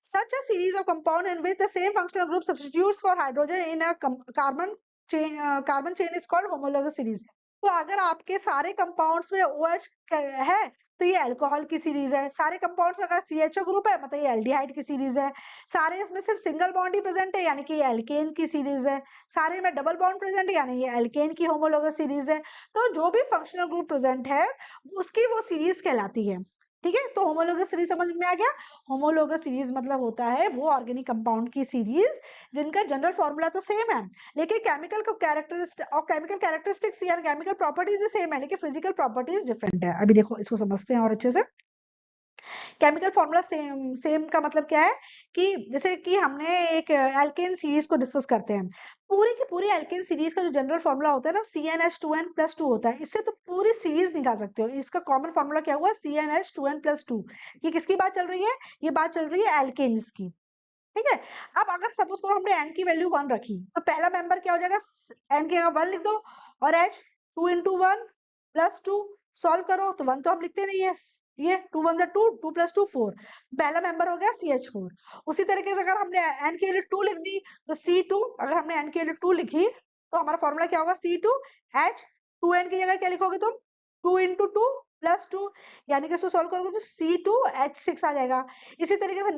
Such a series of compound in which the same functional group substitutes for hydrogen in a carbon chain is called homologous series. तो अगर आपके सारे कंपाउंड्स में OH है तो ये अल्कोहल की सीरीज है। सारे कंपाउंड्स में अगर CHO ग्रुप है मतलब ये एल्डिहाइड की सीरीज है। सारे इसमें सिर्फ सिंगल बॉन्ड ही प्रेजेंट है यानी कि ये एल्केन की सीरीज है। सारे में डबल बॉन्ड प्रेजेंट है यानी ये एल्केन की होमोलोगस सीरीज है। तो जो भी फंक्शनल ग्रुप प्रेजेंट है उसकी वो सीरीज कहलाती है। ठीक है, तो होमोलोगस सीरीज समझ में आ गया। होमोलोगस सीरीज मतलब होता है वो ऑर्गेनिक कंपाउंड की सीरीज जिनका जनरल फॉर्मूला तो सेम है लेकिन केमिकल कैरेक्टरिस्टिक्स या केमिकल प्रॉपर्टीज भी सेम है लेकिन फिजिकल प्रॉपर्टीज डिफरेंट है। अभी देखो इसको समझते हैं और अच्छे से। केमिकल फॉर्मूला सेम सेम का मतलब क्या है कि जैसे कि हमने एक एल्केन सीरीज को डिस्कस करते हैं, पूरी की पूरी एल्केन सीरीज का जो जनरल फॉर्मूला होता है ना CnH2n+2 होता है। इससे तो पूरी सीरीज निकाल सकते हो। इसका कॉमन फॉर्मूला क्या हुआ CnH2n+2। ये किसकी बात चल रही है? ये बात चल रही है एल्केन्स की। ठीक है, अब अगर सपोज करो हमने n की वैल्यू 1 रखी तो पहला मेंबर क्या हो जाएगा? n की जगह 1 लिख दो और h 2 into 1 plus 2 सॉल्व करो तो 1 तो हम लिखते नहीं है। ये 2 1 2 2 plus 2 4, पहला मेंबर हो गया CH4। उसी तरीके से अगर हमने n की वैल्यू 2 लिख दी तो C2, अगर हमने n की वैल्यू 2 लिखी तो हमारा फॉर्मूला क्या होगा C2H। 2n की जगह क्या लिखोगे तुम? 2 into 2 plus 2 यानी कि इसको सॉल्व करोगे तो C2H6 आ जाएगा। इसी तरीके से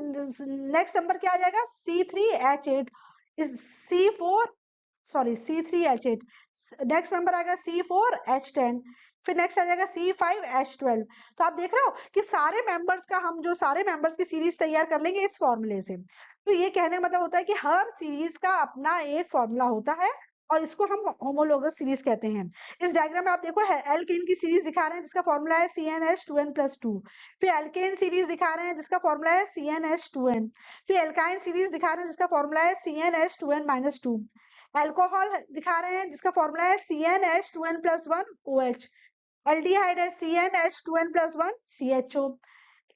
नेक्स्ट नंबर क्या आ जाएगा C3H8 इस C4 sorry C3H8। Next number आएगा C4H10। फिर नेक्स्ट आ जाएगा C5H12। तो आप देख रहे हो कि सारे मेंबर्स का हम जो सारे मेंबर्स की सीरीज तैयार कर लेंगे इस फॉर्मूले से। तो ये कहने मतलब होता है कि हर सीरीज का अपना एक फॉर्मूला होता है और इसको हम होमोलोगस सीरीज कहते हैं। इस डायग्राम में आप देखो एल्केन की सीरीज दिखा रहे हैं जिसका फॉर्मूला है CnH2n+2। फिर एल्केन सीरीज दिखा रहे हैं जिसका फॉर्मूला है CnH2n। फिर एल्काइन सीरीज दिखा रहे हैं जिसका फॉर्मूला है CnH2n-2। अल्कोहल दिखा रहे हैं जिसका फॉर्मूला है CnH2n+1OH। एल्डिहाइड है CnH2n+1 CHO।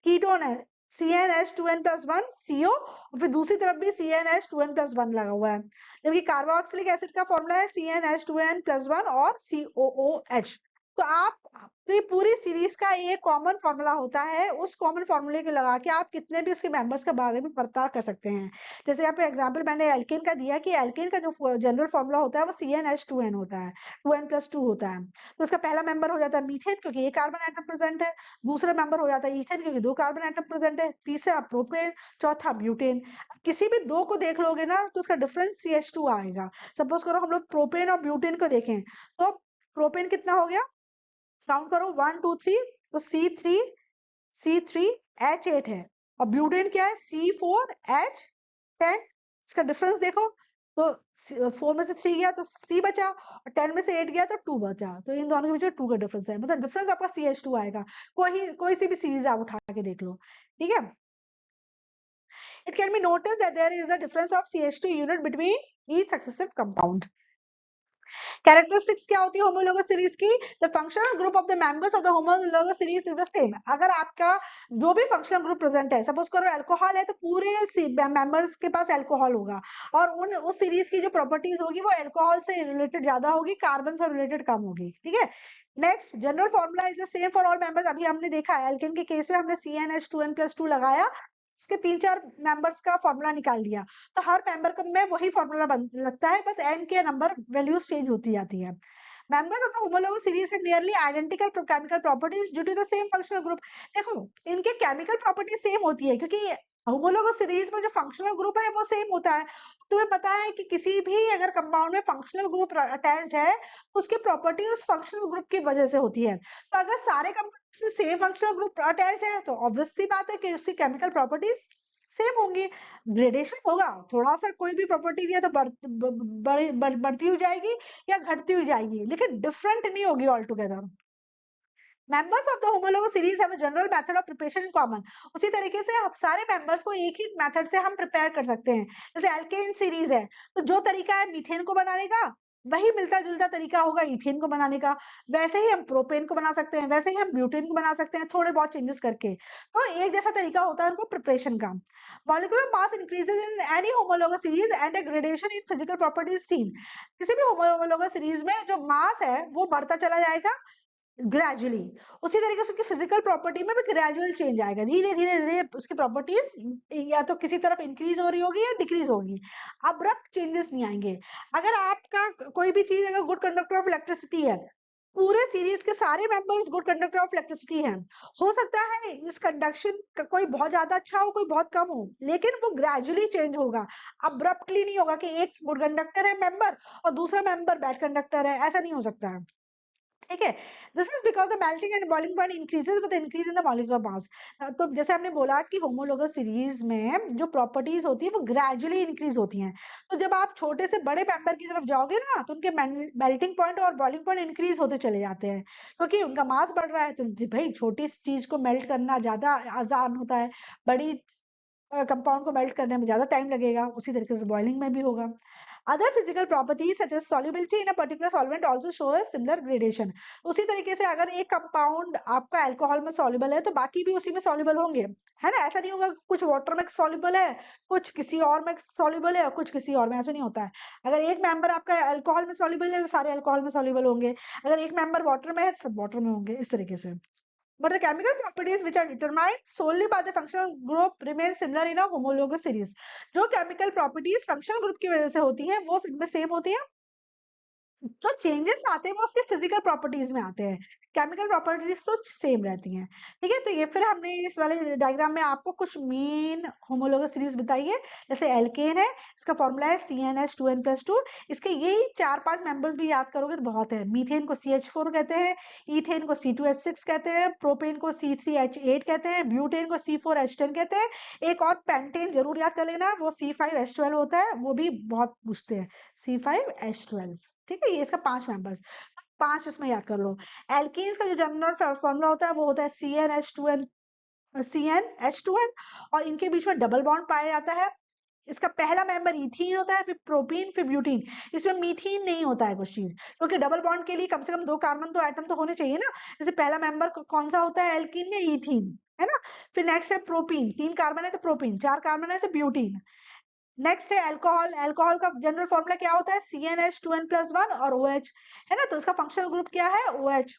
कीटोन है CnH2n+1 CO और फिर दूसरी तरफ भी CnH2n+1 लगा हुआ है। जबकि कार्बोक्सिलिक एसिड का फॉर्मूला है CnH2n+1 और COOH। तो आप तो ये पूरी सीरीज का एक कॉमन फॉर्मूला होता है। उस कॉमन फॉर्मूले को लगा के आप कितने भी उसके मेंबर्स के बारे में पता कर सकते हैं। जैसे यहाँ पे एग्जांपल मैंने एल्केन का दिया कि एल्केन का जो जनरल फॉर्मूला होता है वो CnH2n होता है, 2n+2 होता है। तो उसका पहला मेंबर हो जाता है मीथेन क्योंकि एक कार्बन एटम प्रेजेंट है। दूसरा मेंबर हो जाता है इथेन क्योंकि 2 कार्बन एटम प्रेजेंट है। तीसरा प्रोपेन, चौथा ब्यूटेन। किसी भी दो को देख लोगे ना तो उसका डिफरेंस CH2 आएगा। सपोज करो हम लोग प्रोपेन और ब्यूटेन को देखें तो प्रोपेन कितना हो गया? काउंट करो 1 2 3 तो C3H8 है और ब्यूटेन क्या है C4H10। इसका डिफरेंस देखो तो 4 में से 3 गया तो C बचा और 10 में से 8 गया तो 2 बचा। तो इन दोनों के बीच में 2 का डिफरेंस है मतलब डिफरेंस आपका CH2 आएगा। कोई सी भी सीरीज आप उठा के देख लो। ठीक है, it can be noticed that there is a difference of CH2 unit between each successive compound. Characteristics क्या होती है होमोलोगस सीरीज की? The functional group of the members of the homologous series is the same. अगर आपका जो भी फंक्शनल ग्रुप प्रेजेंट है, सपोज करो अल्कोहल है तो पूरे मेंबर्स के पास अल्कोहल होगा और उस सीरीज की जो प्रॉपर्टीज होगी वो अल्कोहल से रिलेटेड ज्यादा होगी, कार्बन से रिलेटेड कम होगी। ठीक है, next general formula is the same for all members. अभी हमने देखा एल्केन के केस में हमने CnH2n+2 लगाया, इसके 3-4 मेंबर्स का फॉर्मूला निकाल दिया तो हर मेंबर का में वही फॉर्मूला लगता है, बस एन के नंबर वैल्यूज चेंज होती जाती है। Members of the homologous series have nearly identical chemical properties due to the same functional group. देखो इनके केमिकल प्रॉपर्टी सेम होती है क्योंकि होमोलोगस सीरीज में जो फंक्शनल ग्रुप है वो सेम होता है। तुम्हें पता है कि किसी भी अगर कंपाउंड में फंक्शनल ग्रुप अटैच्ड है तो उसकी प्रॉपर्टी उस फंक्शनल ग्रुप की वजह से होती है। तो अगर सारे कंपाउंड्स में सेम फंक्शनल ग्रुप अटैच है तो ऑब्वियस सी बात है कि उसकी केमिकल प्रॉपर्टीज सेम होंगी। ग्रेडेशन होगा, थोड़ा सा कोई भी प्रॉपर्टी दिया तो बढ़ती हुई जाएगी या घटती हुई जाएगी लेकिन डिफरेंट नहीं होगी all together. Members of the homologous series have a general method of preparation in common. उसी तरीके से हम सारे मेंबर्स को एक ही मेथड से हम प्रिपेयर कर सकते हैं। जैसे एल्केन सीरीज है तो जो तरीका है मीथेन को बनाने का वही मिलता जुलता तरीका होगा इथेन को बनाने का। वैसे ही हम प्रोपेन को बना सकते हैं, वैसे ही हम ब्यूटेन को बना सकते हैं थोड़े बहुत चेंजेस करके। तो एक जैसा तरीका होता है उनको प्रिपरेशन का। Molecular mass increases in any homologous series and a gradation in physical properties seen. किसी भी होमोलोगस सीरीज में जो मास है वो बढ़ता चला जाएगा ग्रेजुअली, उसी तरीके से उसकी फिजिकल प्रॉपर्टी में भी ग्रेजुअल चेंज आएगा। धीरे धीरे धीरे उसकी प्रॉपर्टीज या तो किसी तरफ इंक्रीज हो रही होगी या डिक्रीज होगी, अब्रप्ट चेंजेस नहीं आएंगे। अगर आपका कोई भी चीज अगर गुड कंडक्टर ऑफ इलेक्ट्रिसिटी है पूरे सीरीज के सारे members good conductor of electricity हैं। हो सकता है इस कंडक्शन का कोई बहुत ज्यादा अच्छा हो, कोई बहुत कम हो, लेकिन वो ग्रेजुअली चेंज होगा, अब्रप्टली नहीं होगा कि एक गुड कंडक्टर है मेंबर और दूसरा मेंबर बैड कंडक्टर है, ऐसा नहीं हो सकता है। ठीक है, this is because the melting and boiling point increases with increase in the molecular mass. तो जैसे हमने बोला कि होमोलोगस सीरीज में जो प्रॉपर्टीज होती है वो ग्रेजुअली इंक्रीज होती हैं। तो जब आप छोटे से बड़े मेंबर की तरफ जाओगे ना, तो उनके मेल्टिंग पॉइंट और बॉइलिंग पॉइंट इंक्रीज होते चले जाते हैं, क्योंकि उनका मास बढ़ रहा है। तो भाई छोटी चीज को मेल्ट करना ज्यादा आसान होता है, बड़ी कंपाउंड को मेल्ट करने में ज्यादा टाइम लगेगा, उसी तरीके से बॉइलिंग में भी होगा। Other physical properties such as solubility in a particular solvent also show a similar gradation. उसी तरीके से अगर एक कंपाउंड आपका अल्कोहल में soluble है तो बाकी भी उसी में soluble होंगे, है ना। ऐसा नहीं होगा कुछ वाटर में soluble है, कुछ किसी और में soluble है और कुछ किसी और में, ऐसा नहीं होता है। अगर एक मेंबर आपका अल्कोहल में soluble है तो सारे अल्कोहल में soluble होंगे, अगर एक मेंबर वाटर में है तो सब वाटर में होंगे, इस तरीके से। But the chemical properties which are determined solely by the functional group remain similar in a homologous series. जो chemical properties functional group की वजह से होती हैं वो सब में सेम होती हैं, जो चेंजेस आते हैं वो सिर्फ फिजिकल प्रॉपर्टीज में आते हैं, केमिकल प्रॉपर्टीज तो सेम रहती हैं। ठीक है, तो ये फिर हमने इस वाले डायग्राम में आपको कुछ मेन होमोलोगस सीरीज बताई है। जैसे एल्केन है, इसका फॉर्मूला है CnH2n+2। इसके यही 4-5 मेंबर्स भी याद करोगे तो बहुत है। मीथेन को CH4 कहते हैं, इथेन को C2H6 कहते हैं, प्रोपेन को C3H8 कहते हैं, ब्यूटेन को C4H10 कहते हैं। एक और पेंटेन जरूर याद कर लेना, वो C5H12 होता है, वो भी बहुत पूछते हैं, C5H12। ठीक है, ये इसका 5 मेंबर्स, 5 इसमें याद कर लो। एल्कीन्स का जो जनरल फॉर्मूला होता है वो होता है CnH2n और इनके बीच में डबल बॉन्ड पाया जाता है। इसका पहला मेंबर इथीन होता है, फिर प्रोपीन, फिर ब्यूटीन। इसमें मीथीन नहीं होता है कुछ चीज, क्योंकि डबल बॉन्ड के लिए कम से कम 2 कार्बन तो एटम तो होने चाहिए ना। जैसे पहला मेंबर कौन सा होता है, एल्कीन या इथीन, है ना। फिर नेक्स्ट है प्रोपीन, 3 कार्बन है तो प्रोपीन, 4 कार्बन है तो ब्यूटीन। नेक्स्ट है अल्कोहल, अल्कोहल का जनरल फॉर्मूला क्या होता है, CnH2n+1 और OH, है ना। तो इसका फंक्शनल ग्रुप क्या है, OH।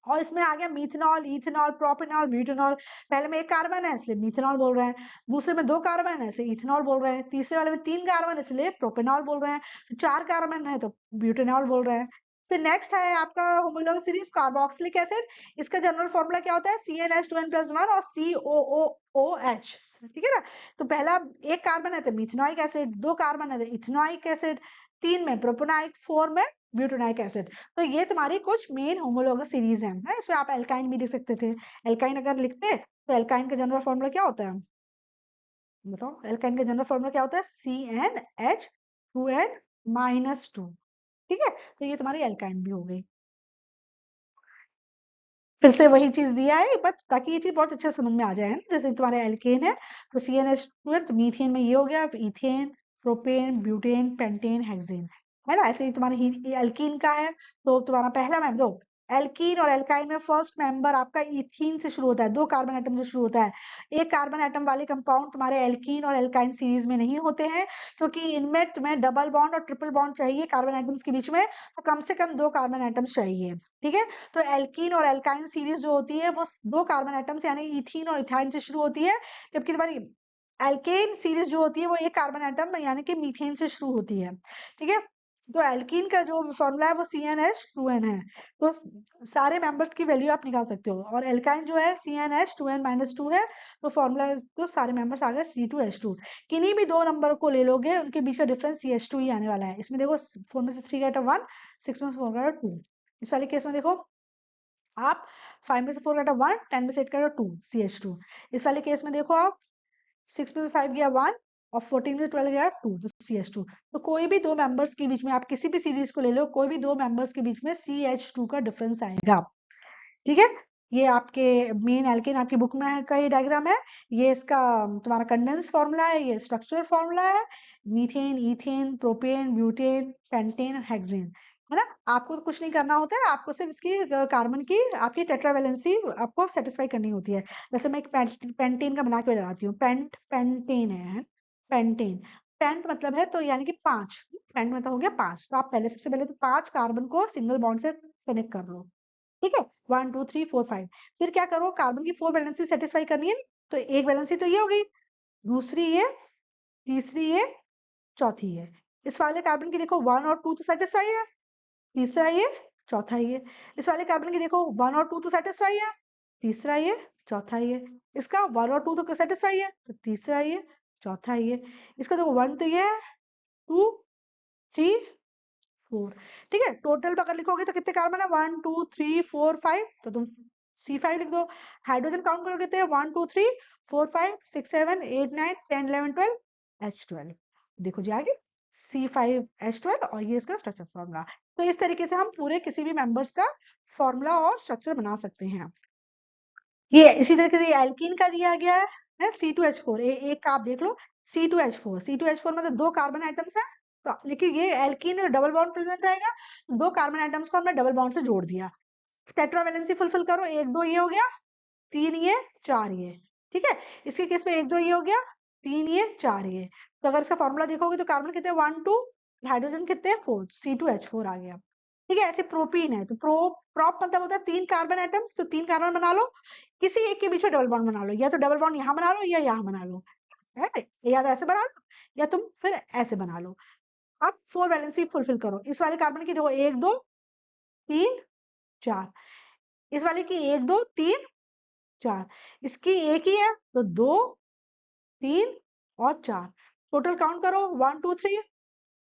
और इसमें आ गया मीथेनॉल, इथेनॉल, प्रोपेनॉल, ब्यूटेनॉल। पहले में 1 कार्बन है इसलिए मीथेनॉल बोल रहे हैं, दूसरे में 2 कार्बन है इसलिए इथेनॉल बोल रहे हैं, तीसरे वाले में 3 कार्बन इसलिए प्रोपेनॉल बोल रहे हैं, 4 कार्बन है तो ब्यूटेनॉल बोल रहे हैं। फिर नेक्स्ट है आपका होमोलोगस सीरीज कार्बोक्सिलिक एसिड। इसका जनरल फॉर्मूला क्या होता है, CnH2n+1 और COOH। ठीक है ना। तो पहला 1 कार्बन है तो मिथेनोइक एसिड, 2 कार्बन है तो इथेनोइक एसिड, 3 में प्रोपेनोइक, 4 में ब्यूटेनोइक एसिड। तो ये तुम्हारी कुछ मेन होमोलोगस सीरीज है, इसमें आप एल्काइन भी लिख सकते थे। एल्काइन अगर लिखते तो एल्काइन का जनरल फॉर्मूला क्या होता है, बताओ। एल्काइन का जनरल फॉर्मूला क्या होता है, CnH2n-2। ठीक है, तो ये तुम्हारी एल्काइन भी हो गई। फिर से वही चीज दिया है बट ताकि ये चीज बहुत अच्छे से समझ में आ जाए, है ना। जैसे तुम्हारे एल्केन है तो CnH2n, तो मीथेन में ये हो गया, ethane, propane, butane, pentane, hexane, है ना। ऐसे ही तुम्हारे एल्कीन का है तो तुम्हारा पहला मेंबर दो, एल्कीन और एल्काइन में फर्स्ट मेंबर आपका इथीन से शुरू होता है, 2 कार्बन एटम से शुरू होता है। 1 कार्बन एटम वाले कंपाउंड तुम्हारे एल्कीन और एल्काइन सीरीज में नहीं होते हैं, क्योंकि इनमें तुम्हें डबल बॉन्ड और ट्रिपल बॉन्ड चाहिए कार्बन एटम्स के बीच में, तो कम से कम 2 कार्बन एटम्स चाहिए। ठीक है, तो एल्कीन और एल्काइन सीरीज जो होती है वो 2 कार्बन एटम्स यानी इथीन और इथाइन से शुरू होती है, जबकि तुम्हारी एल्केन सीरीज जो होती है वो 1 कार्बन एटम यानी कि मीथेन से शुरू होती है। ठीक है, तो एल्कीन का जो फॉर्मूला है वो CnH2n है। तो सारे मेंबर्स की वैल्यू आप निकाल सकते हो, और एल्काइन जो है CnH2n-2 है, तो फॉर्मूला तो सारे मेंबर्स आ गए C2H2। किन्हीं भी 2 नंबर को ले लोगे उनके बीच का डिफरेंस CH2 ही आने वाला है। इसमें देखो 4 में से 3 गया 1, 6 में से 4 गया 2। इस वाले केस में देखो आप 5 में से 4 घटा 1, 10 में से 8 घटा 2, CH2। इस वाले केस में देखो आप 6 में से 5 गया 1 और 14 में से 12 गया 2, तो CH2। तो कोई भी 2 मेंबर्स के बीच में आप किसी भी सीरीज को ले लो, कोई भी 2 मेंबर्स के बीच में CH2 का डिफरेंस आएगा। ठीक है, ये आपके मेन एल्केन आपकी बुक में है का ये डायग्राम है। ये इसका तुम्हारा कंडेंस फॉर्मूला है, ये स्ट्रक्चरल फॉर्मूला है। Methane, ethane, propane, butane, pentane, hexane, है ना। आपको तो कुछ नहीं करना होता है, आपको सिर्फ इसकी कार्बन की आपकी टेट्रावैलेंसी आपको सेटिस्फाई करनी होती है। जैसे मैं एक पेंटेन का बना के बताती हूँ, पेंटेन है, पेंटेन, पेंट मतलब है तो यानी कि 5, पेंट मतलब हो गया 5। तो आप पहले सबसे पहले तो 5 कार्बन को सिंगल बॉन्ड से कनेक्ट कर लो। ठीक है, 1 2 3 4 5। फिर क्या करो, कार्बन की 4 वैलेंसी सेटिस्फाई करनी है, तो एक वैलेंसी तो ये हो गई, दूसरी ये, तीसरी ये, चौथी ये। इस वाले कार्बन की देखो 1 और 2 तो सेटिस्फाई है, तीसरा ये, चौथा ये। इस वाले कार्बन की देखो 1 और 2 तो सेटिस्फाई है, तीसरा ये, चौथा ये। इसका 1 और 2 तो सेटिस्फाई है, तो तीसरा ये, चौथा ये। इसका देखो 1 तो ये है, 2 3 4। ठीक है, टोटल अगर लिखोगे तो कितने कार्बन है, 1 2 3 4 5, तो तुम C5 लिख दो। हाइड्रोजन काउंट करो कितने, 1 2 3 4 5 6 7 8 9 10 11 12 H12। देखो जी आगे C5H12 और ये इसका स्ट्रक्चर फॉर्मूला। तो इस तरीके से हम पूरे किसी भी मेंबर्स का फॉर्मूला और स्ट्रक्चर बना सकते हैं। ये इसी तरीके से एल्कीन का दिया गया है C2H4। एक का आप देख लो, C2H4 मतलब 2 कार्बन एटम्स है, तो देखिए ये एल्कीन डबल बॉन्ड प्रेजेंट रहेगा, 2 कार्बन एटम्स को हमने डबल बॉन्ड से जोड़ दिया। टेट्रावैलेंसी फुलफिल करो, 1 2 ये हो गया, 3 ये 4 ये। ठीक है, इसके केस में 1 2 ये हो गया, 3 ये 4 ये। तो अगर इसका फॉर्मूला देखोगे तो कार्बन कितने 1 2, हाइड्रोजन कितने 4, C2H4 आ गया। ठीक है, ऐसे प्रोपीन है तो प्रोप मतलब होता है 3 कार्बन एटम्स, तो 3 कार्बन बना लो, किसी एक के बीच में डबल बॉन्ड बना लो, या तो डबल बॉन्ड यहाँ बना लो या यहाँ बना लो, है या तो ऐसे बना लो या तुम फिर ऐसे बना लो। अब 4 वैलेंसी फुलफिल करो। इस वाले कार्बन की देखो 1 2 3 4, इस वाले की 1 2 3 4, इसकी एक ही है तो 2 3 और 4। टोटल काउंट करो 1 2 3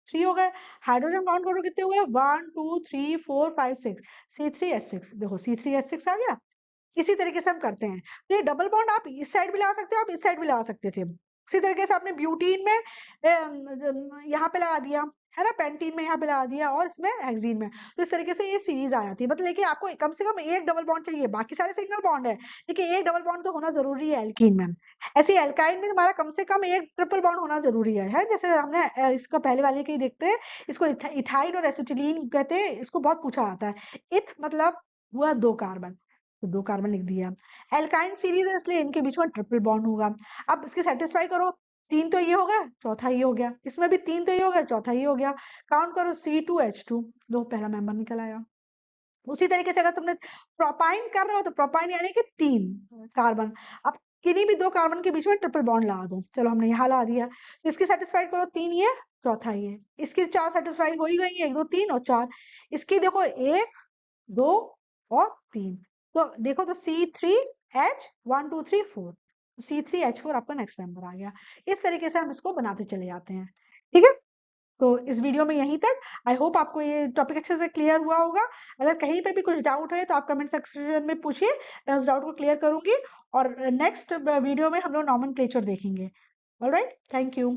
3 हो गए। हाइड्रोजन काउंट करो कितने हुए, 1 2 3 4 5 6, C3H6। देखो C3H6 आ गया। इसी तरीके से हम करते हैं। तो ये डबल बॉन्ड आप इस साइड भी लगा सकते हो, आप इस साइड भी लगा सकते थे। उसी तरीके से आपने ब्यूटीन में यहाँ पे लगा दिया, है ना, पेंटीन में यहाँ पे लगा दिया, और इसमें हेक्सीन में। तो इस तरीके से ये सीरीज आ जाती है। मतलब लेकिन आपको कम से कम एक डबल बॉन्ड चाहिए, बाकी सारे सिंगल बॉन्ड है, लेकिन एक डबल बॉन्ड तो होना जरूरी है एल्कीन में। ऐसे एल्काइन में हमारा कम से कम एक ट्रिपल बॉन्ड होना जरूरी है। जैसे हमने इसका पहले वाले के ही देखते हैं, इसको इथाइल और एसिटिलीन कहते हैं, इसको बहुत पूछा जाता है। इथ मतलब हुआ 2 कार्बन, तो 2 कार्बन लिख दिया। एल्काइन सीरीज है इसलिए इनके बीच में ट्रिपल बॉन्ड होगा। अब इसके सेटिस्फाई करो, 3 तो ये हो गया, चौथा ये हो गया, इसमें भी 3 तो ये हो गया, चौथा ये हो गया। काउंट करो C2H2, दो पहला मेंबर निकल आया। उसी तरीके से अगर तुमने प्रोपाइन कर रहे हो तो प्रोपाइन यानी कि 3 कार्बन। अब किन्हीं भी 2 कार्बन के बीच में ट्रिपल बॉन्ड लगा दो। चलो हमने यहाँ लगा दिया। तो इसकी सेटिस्फाइड करो 3 ये, चौथा ये। इसकी 4 सेटिस्फाइड हो ही गई है, 1 2 3 और 4। इसकी देखो 1 2 और 3। तो देखो तो C3H 1 2 3 4, C3H4 आपका नेक्स्ट मेंबर आ गया। इस तरीके से हम इसको बनाते चले जाते हैं। ठीक है, तो इस वीडियो में यहीं तक। आई होप आपको ये टॉपिक अच्छे से क्लियर हुआ होगा। अगर कहीं पे भी कुछ डाउट है तो आप कमेंट सेक्शन में पूछिए, मैं उस डाउट को क्लियर करूंगी। और नेक्स्ट वीडियो में हम लोग नॉमेनक्लेचर देखेंगे। Alright, thank you.